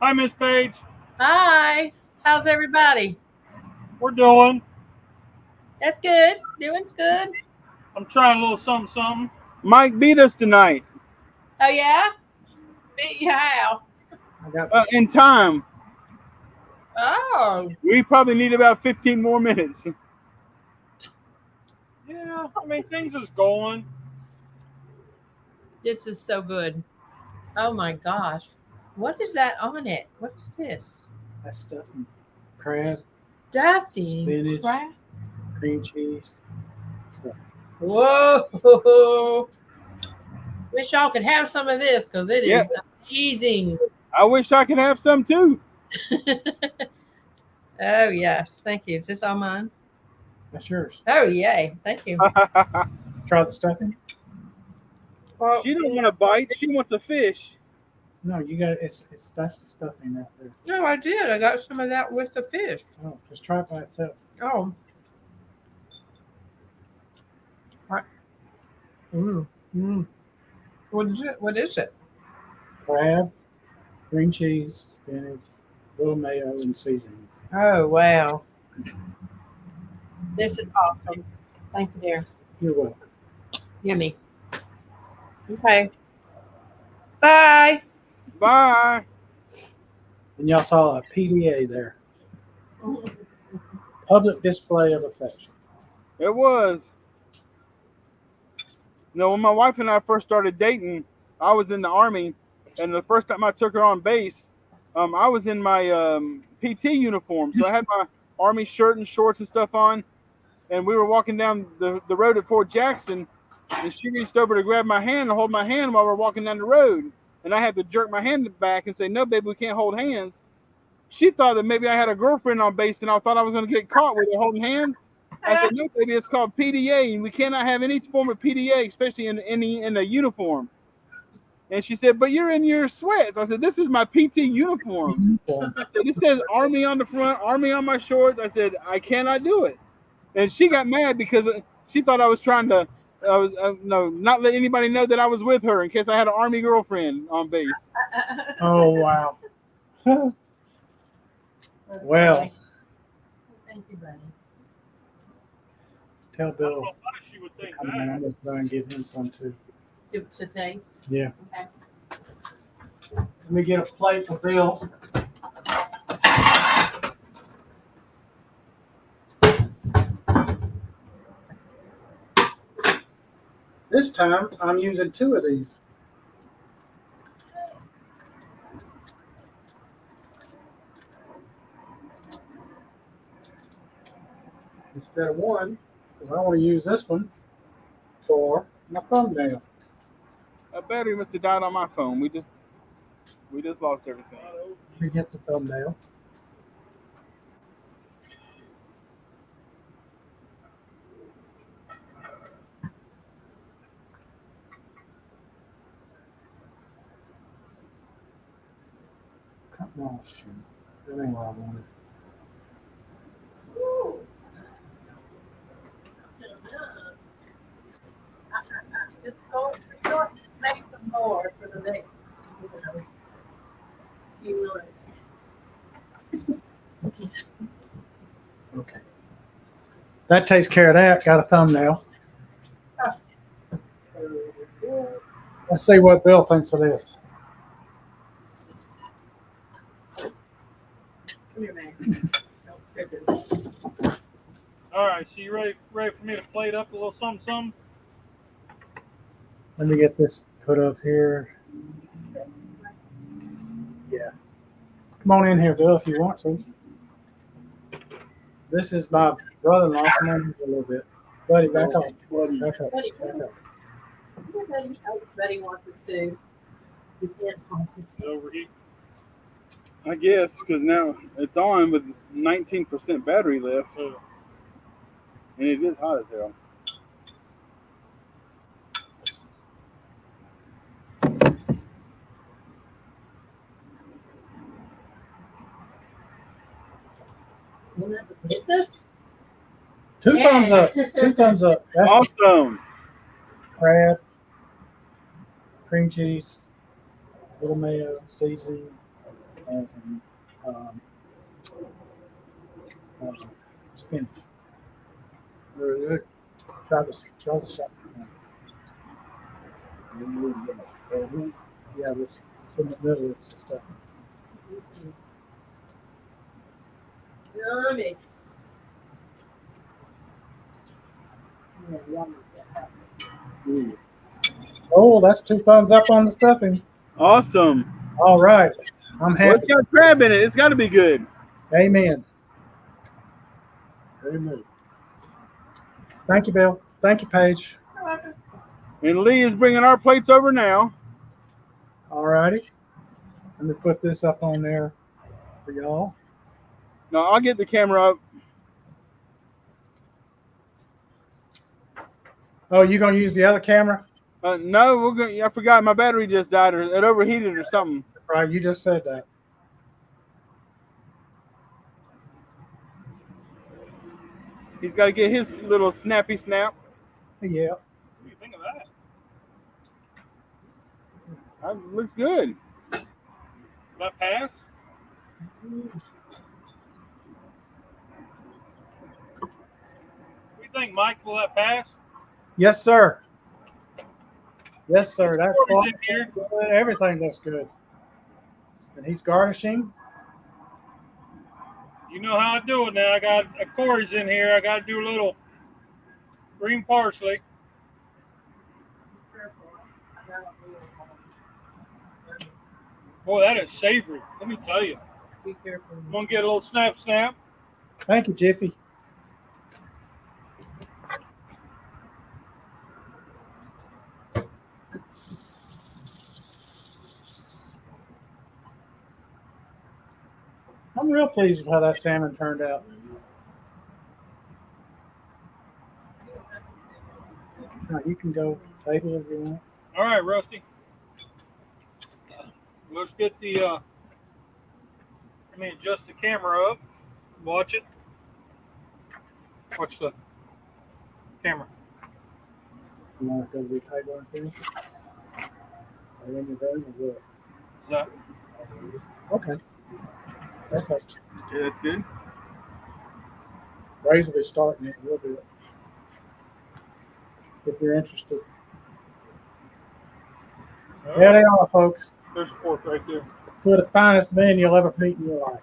Hi, Miss Paige. Hi. How's everybody? We're doing. That's good. Doing's good. I'm trying a little something, something. Mike beat us tonight Oh, yeah? Beat you how? I got in time. Oh. We probably need about 15 more minutes. Yeah, I mean, things is going. This is so good. Oh, my gosh. What is that on it? What is this? that stuff and crab, Stuffing. Spinach. Crab. cream cheese, stuff. Whoa. Wish y'all could have some of this because it is Yeah. amazing. I wish I could have some too. Oh, yes. Thank you. Is this all mine? That's yours. Oh, yay. Thank you. Try the stuffing. Well, She don't want a bite. She wants a fish. No, you got it's that's the stuffing right there. no, I did. I got some of that with the fish. Oh, just try it by itself. Oh. What? What is it? What is it? Crab, green cheese, spinach, little mayo, and seasoning. Oh, wow. This is awesome. Thank you, dear. You're welcome. Yummy. Okay. Bye. Bye. And y'all saw a PDA there. Public display of affection. It was. You know, when my wife and I first started dating, I was in the Army, and the first time I took her on base, I was in my PT uniform. So I had my Army shirt and shorts and stuff on, and we were walking down the road at Fort Jackson, and she reached over to grab my hand and hold my hand while we're walking down the road. And I had to jerk my hand back and say, no, baby, we can't hold hands. She thought that maybe I had a girlfriend on base, and I thought I was going to get caught with her holding hands. I said, no, baby, it's called PDA, and we cannot have any form of PDA, especially in a uniform. And she said, but you're in your sweats. I said, this is my PT uniform. I said, this says Army on the front, Army on my shorts. I said, I cannot do it. And she got mad because she thought I was trying to, not let anybody know that I was with her in case I had an Army girlfriend on base. Oh, wow. Well, Thank you, buddy. Tell I don't Bill. know why she would think I mean, that. I'm just trying to give him some too. To taste. Yeah. Okay. Let me get a plate for Bill. This time I'm using 2 of these. Instead of 1, because I want to use this one for my thumbnail. A battery must have died on my phone. We just lost everything. Let me get the thumbnail. Come on, shoot. That ain't what I wanted. Just go make some more for the next, few minutes. Okay. That takes care of that. Got a thumbnail. Let's see what Bill thinks of this. Come here, man. Don't trip it. All right, so you ready for me to plate up a little something? Let me get this put up here. Yeah. Come on in here, Bill, if you want to. This is my brother-in-law. Come on here a little bit. Buddy, back up. Back up. Buddy, Back up. Buddy wants us to. You can't talk. Over here. I guess because now it's on with 19% battery left, and it is hot as hell. Business? 2 thumbs up. 2 thumbs up. That's Awesome. crab, cream cheese, little mayo, seasoning, and spinach. Very good. Try the stuff. Yeah, this in the middle of stuff. Yummy. Oh, that's 2 thumbs up on the stuffing. Awesome. All right. I'm Well, happy. it's got crab in it. It's got to be good. Amen. Amen. Thank you, Bill. Thank you, Paige. And Lee is bringing our plates over now. All righty. Let me put this up on there for y'all. No, I'll get the camera up. Oh, you gonna use the other camera? No, we're going. I forgot my battery just died, or it overheated, or something. Right, you just said that. He's got to get his little snappy snap. Yeah. What do you think of that? That looks good. That pass? What do you think, Mike? Will that pass? Yes, sir. Yes, sir. That's Corey's fine. in here. Everything looks good. And he's garnishing. You know how I do it now. I got Corey's in here. I got to do a little green parsley. Boy, that is savory. Let me tell you. Be careful. I'm going to get a little snap. Thank you, Jiffy. I'm real pleased with how that salmon turned out. Now, you can go table if you want. All right, Rusty. Let's get the, let me adjust the camera up. Watch it. Watch the camera. You want to go to the table and finish it? Or when you're done, or what? Is that, Okay. Okay. Yeah, that's good. Ray's will be starting it. We'll do it. if you're interested. There they are, folks. There's a fork right there. Two of the finest men you'll ever meet in your life.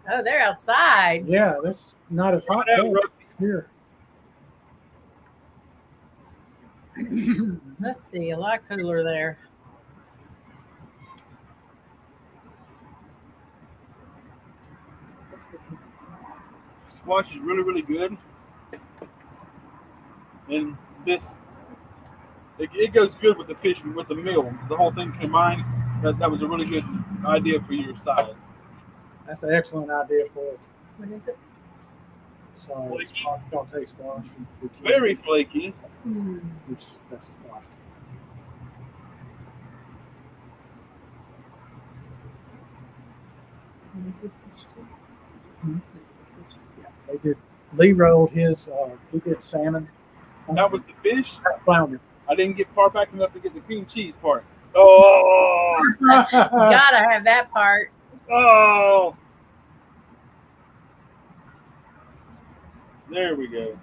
Oh, they're outside. Yeah, this not as hot here. Must be a lot cooler there. Squash is really, really good. And this, it goes good with the fish, with the meal. The whole thing combined, that was a really good idea for your side. That's an excellent idea for it. What is it? So squash, don't take squash from zucchini. Very flaky. Which that's squash. Yeah, they did. Lee rolled his. He did salmon. That was the fish. Flounder. I didn't get far back enough to get the cream cheese part. Oh, Gotta have that part. oh. There we go.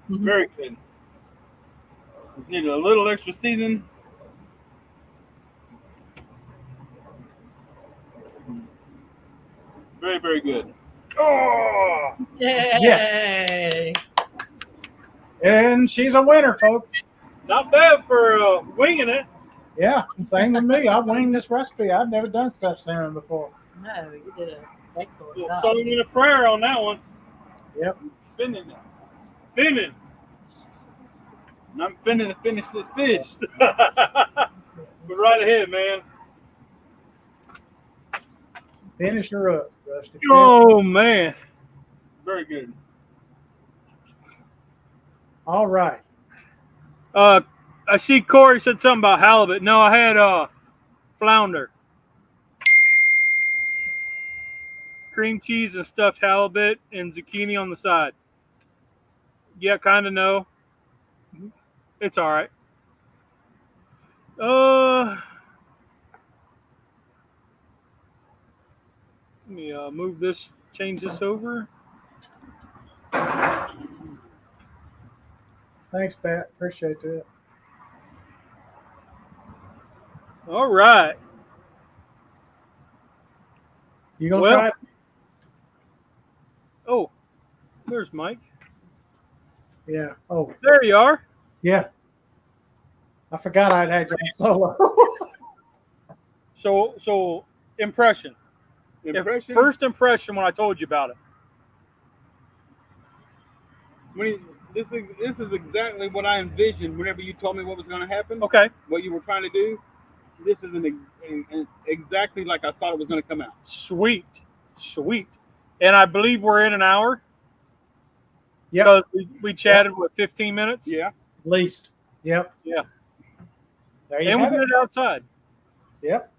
Very good. Just need a little extra seasoning. Very, very good. Oh, Yay! And she's a winner, folks. not bad for winging it. Yeah, same with me. I winged this recipe. I've never done stuffed salmon before. No, you did an excellent Little job. song in a prayer on that one. Yep. Spinning it. Finning. And I'm finna to finish this fish. But right ahead, man. Finish her up, Rusty. Oh, man. Very good. All right. I see Corey said something about halibut. No, I had flounder. Cream cheese and stuffed halibut and zucchini on the side. Yeah, kind of no. It's all right. Let me move this, change this over. Thanks, Pat. Appreciate that. All right. You gonna Well- try it? Oh, there's Mike. Yeah. Oh, There you are. yeah. I forgot I'd had you on solo. So impression. Impression? First impression when I told you about it. This is exactly what I envisioned whenever you told me what was going to happen. Okay. What you were trying to do. This is exactly like I thought it was going to come out. Sweet. And I believe we're in an hour. Yeah. Because we chatted, what, 15 minutes? Yeah. At least. Yep. Yeah. There you And we have did it. it outside. Yep.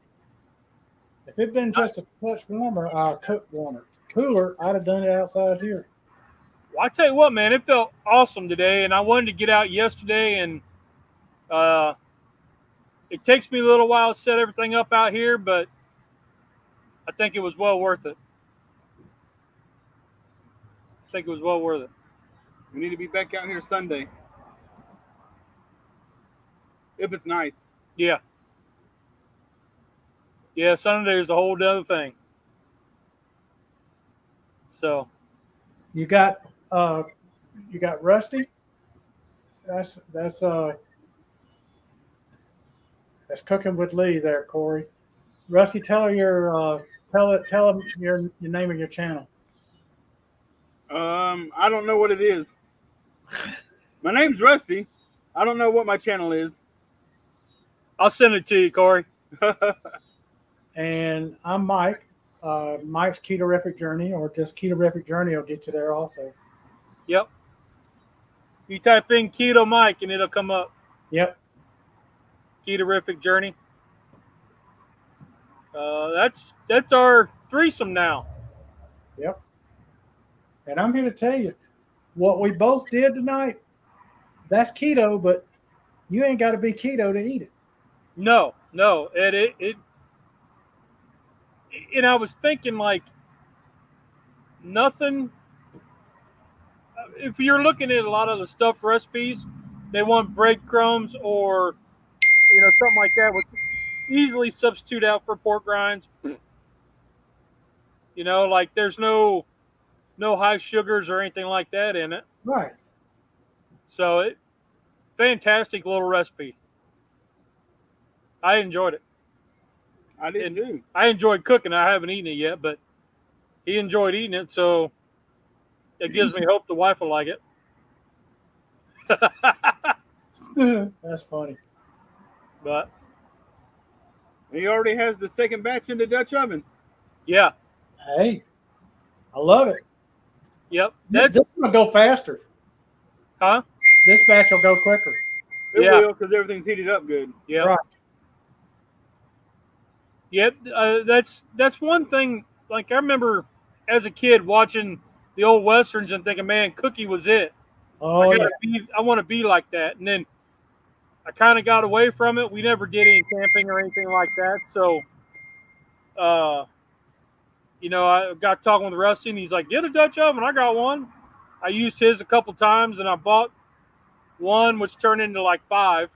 If it'd been just a touch warmer, cooler, I'd have done it outside here. Well, I tell you what, man, it felt awesome today, and I wanted to get out yesterday, and it takes me a little while to set everything up out here, but I think it was well worth it. We need to be back out here Sunday. If it's nice. Yeah. Yeah, Sunday is a whole other thing. So. You got Rusty. That's cooking with Lee there, Corey. Rusty, tell him your name of your channel. I don't know what it is. My name's Rusty. I don't know what my channel is. I'll send it to you, Corey. And I'm Mike. Mike's Ketorific Journey, or just Ketorific Journey will get you there also. Yep. You type in Keto Mike and it'll come up. Yep. Ketorific Journey. That's our threesome now. Yep. And I'm here to tell you, what we both did tonight, that's keto, but you ain't got to be keto to eat it. No, and and I was thinking like nothing. If you're looking at a lot of the stuff recipes, they want breadcrumbs or something like that, which easily substitute out for pork rinds. Like there's no high sugars or anything like that in it. Right. So fantastic little recipe. I enjoyed it. I did too. I enjoyed cooking. I haven't eaten it yet, but he enjoyed eating it, so it gives me hope the wife will like it. That's funny. But He already has the second batch in the Dutch oven. yeah, Hey, I love it. yep. This will go faster. Huh? This batch will go quicker. It Yeah. will, because everything's heated up good. Yeah. Right. Yep. That's one thing. Like I remember as a kid watching the old westerns and thinking, man, Cookie was it. Oh, yeah. I want to be like that. And then I kind of got away from it. We never did any camping or anything like that. So, I got talking with Rusty, and he's like, get a Dutch oven. I got one. I used his a couple times, and I bought one, which turned into like 5.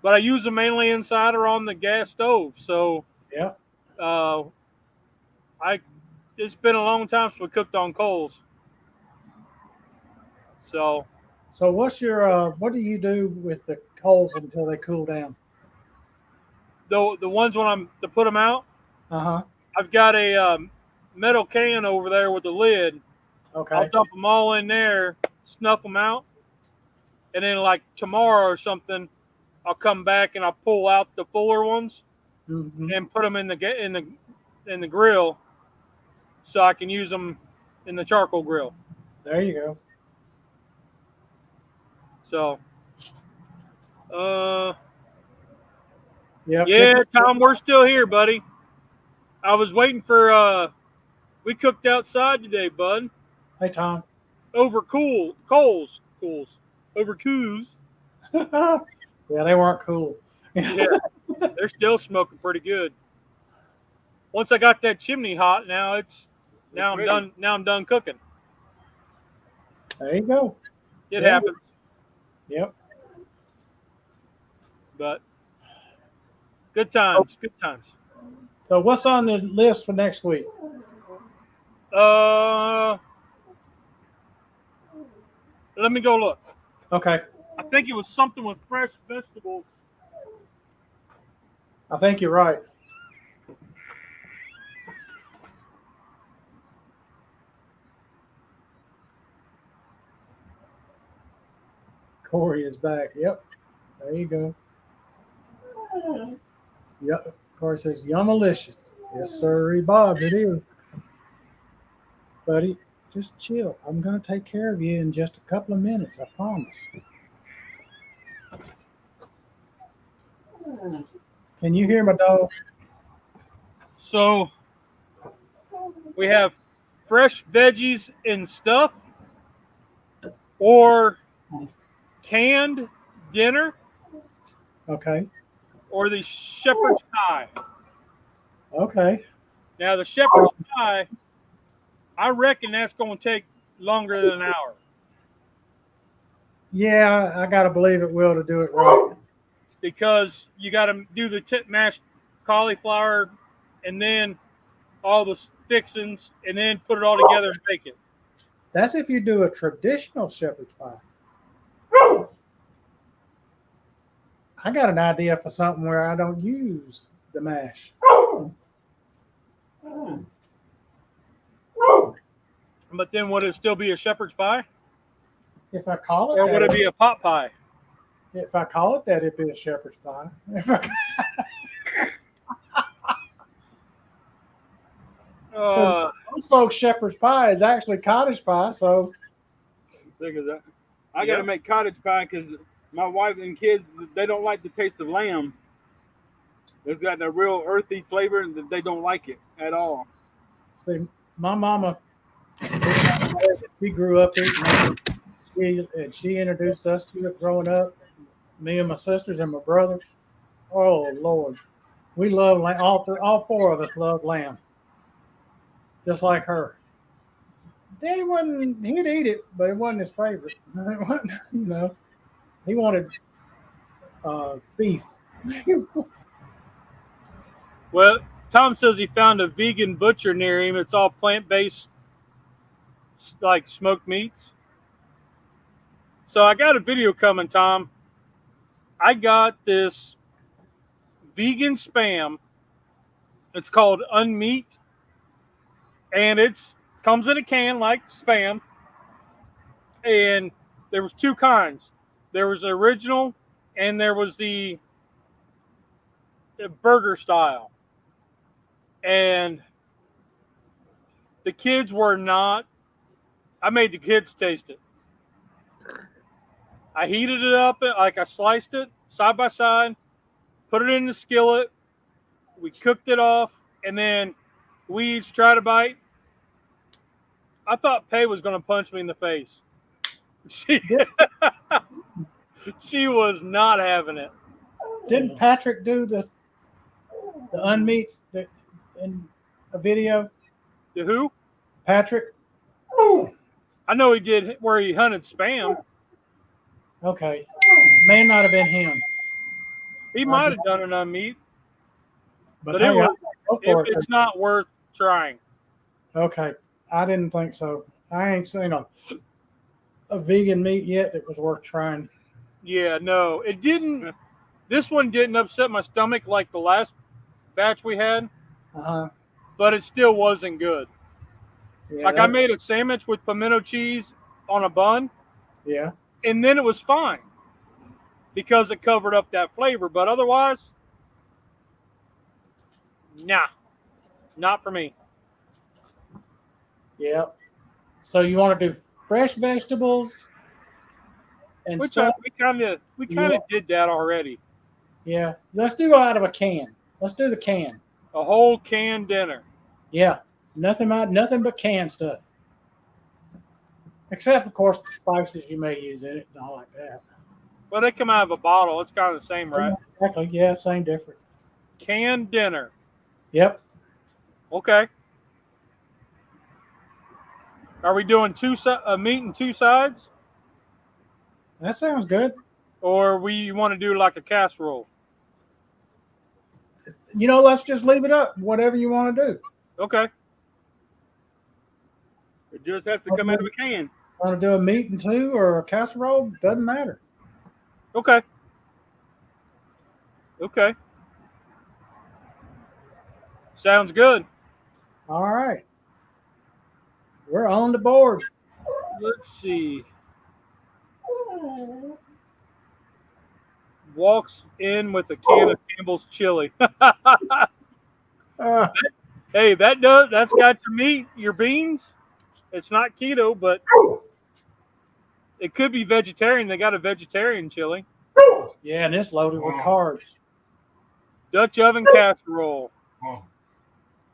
But I use them mainly inside or on the gas stove. So, Yeah. it's been a long time since we cooked on coals. So what's your what do you do with the coals until they cool down? the ones when I'm to put them out, Uh-huh. I've got a metal can over there with the lid. Okay. I'll dump them all in there, snuff them out, and then like tomorrow or something, I'll come back and I'll pull out the fuller ones Mm-hmm. and put them in the grill, so I can use them in the charcoal grill. There you go. So, Yep. yeah, Tom, we're still here, buddy. I was waiting for we cooked outside today, bud. Hey, Tom. Over coals. Over coos. Yeah, they weren't cool. Yeah. They're still smoking pretty good. Once I got that chimney hot, now I'm done. Now I'm done cooking. There you go. It Yeah. happens. Yep. But good times. Good times. So what's on the list for next week? Let me go look. Okay. I think it was something with fresh vegetables. I think you're right. Corey is back. Yep. There you go. Yep. Corey says, yummalicious. Yes, sir, Bob, it is. Buddy, just chill. I'm going to take care of you in just a couple of minutes. I promise. Can you hear my dog? So we have fresh veggies and stuff, or canned dinner, Okay. or the shepherd's pie. Okay. Now the shepherd's pie, I reckon that's going to take longer than an hour. Yeah, I got to believe it will to do it right. Because you got to do the mashed cauliflower and then all the fixings and then put it all together and bake it. That's if you do a traditional shepherd's pie. I got an idea for something where I don't use the mash. But then would it still be a shepherd's pie? If I call it Or that, would it be a pot pie? if I call it that, it'd be a shepherd's pie. Most folks' shepherd's pie is actually cottage pie, so Sick of that. I got to make cottage pie because my wife and kids, they don't like the taste of lamb. It's got a real earthy flavor, and they don't like it at all. see, my mama She grew up eating it. She introduced us to it growing up. Me and my sisters and my brother. Oh Lord, we love lamb. All four of us love lamb, just like her. Daddy wasn't. He'd eat it, but it wasn't his favorite. It wasn't, he wanted beef. Well, Tom says he found a vegan butcher near him. It's all plant-based, like smoked meats. So I got a video coming, Tom. I got this vegan spam. It's called Unmeat, and it's comes in a can like spam. And there was two kinds. There was the original, and there was the burger style. And the kids were not. I made the kids taste it. I heated it up, like I sliced it side by side, put it in the skillet. We cooked it off, and then we each tried a bite. I thought Pay was going to punch me in the face. She was not having it. Didn't Patrick do the unmeat in a video? The who? Patrick. I know he did where he hunted spam. Okay, may not have been him. He might have done an unmeat, but hey, it's not worth trying. Okay, I didn't think so. I ain't seen a vegan meat yet that was worth trying. Yeah, no, it didn't. This one didn't upset my stomach like the last batch we had, but it still wasn't good. Yeah, like I made a sandwich with pimento cheese on a bun. Yeah. And then it was fine because it covered up that flavor. But otherwise, nah, not for me. Yeah. So you want to do fresh vegetables and stuff? We kind of did that already. Yeah. Let's do out of a can. Let's do the can. A whole canned dinner. Yeah. Nothing but canned stuff. Except, of course, the spices you may use in it and all like that. Well, they come out of a bottle. It's kind of the same, right? Exactly. Yeah, same difference. Canned dinner. Yep. Okay. Are we doing meat and two sides? That sounds good. Or you want to do like a casserole? Let's just leave it up. Whatever you want to do. Okay. It just has to come out of a can. Want to do a meat and two or a casserole? Doesn't matter. Okay. Okay. Sounds good. All right. We're on the board. Let's see. Walks in with a can of Campbell's chili. Hey, that's got your meat, your beans. It's not keto, but it could be vegetarian. They got a vegetarian chili. Yeah, and it's loaded with carbs. Dutch oven casserole.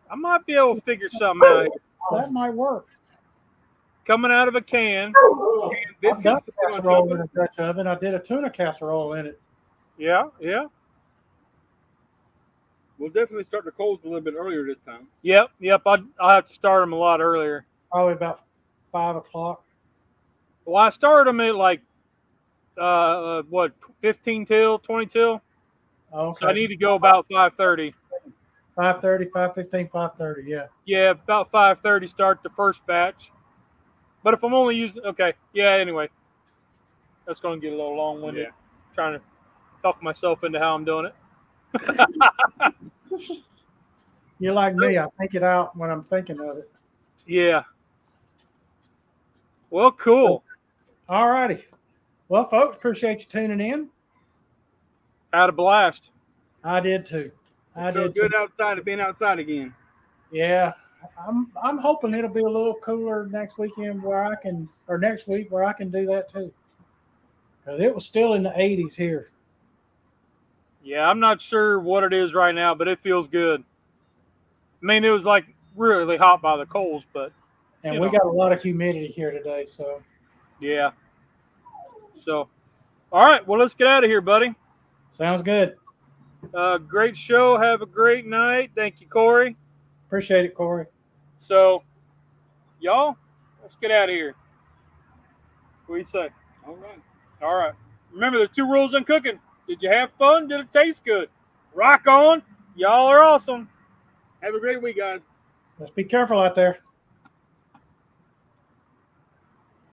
I might be able to figure something out. That might work. Coming out of a can. I've got the casserole in a Dutch oven. I did a tuna casserole in it. Yeah, yeah. We'll definitely start the coals a little bit earlier this time. Yep. I'll have to start them a lot earlier. Probably about 5 o'clock. Well, I started them at like, 15 till, 20 till? Okay. So I need to go about 5:30. 5:30, 5:15, 5:30, yeah. Yeah, about 5:30 start the first batch. But if I'm only using, okay, yeah, anyway. That's going to get a little long-winded. Yeah. Trying to talk myself into how I'm doing it. You're like me. I think it out when I'm thinking of it. Yeah. Well, cool. All righty. Well, folks, appreciate you tuning in. Had a blast. I did too. I So did good too. outside of being outside again. Yeah. I'm hoping it'll be a little cooler next weekend next week where I can do that too. Because it was still in the 80s here. Yeah, I'm not sure what it is right now, but it feels good. I mean, it was like really hot by the coals, but And You we know. got a lot of humidity here today, so Yeah. So, all right. Well, let's get out of here, buddy. sounds good. Great show. Have a great night. Thank you, Corey. Appreciate it, Corey. So, y'all, let's get out of here. What do you say? All right. All right. Remember, there's 2 rules in cooking. Did you have fun? Did it taste good? Rock on. Y'all are awesome. Have a great week, guys. Let's be careful out there.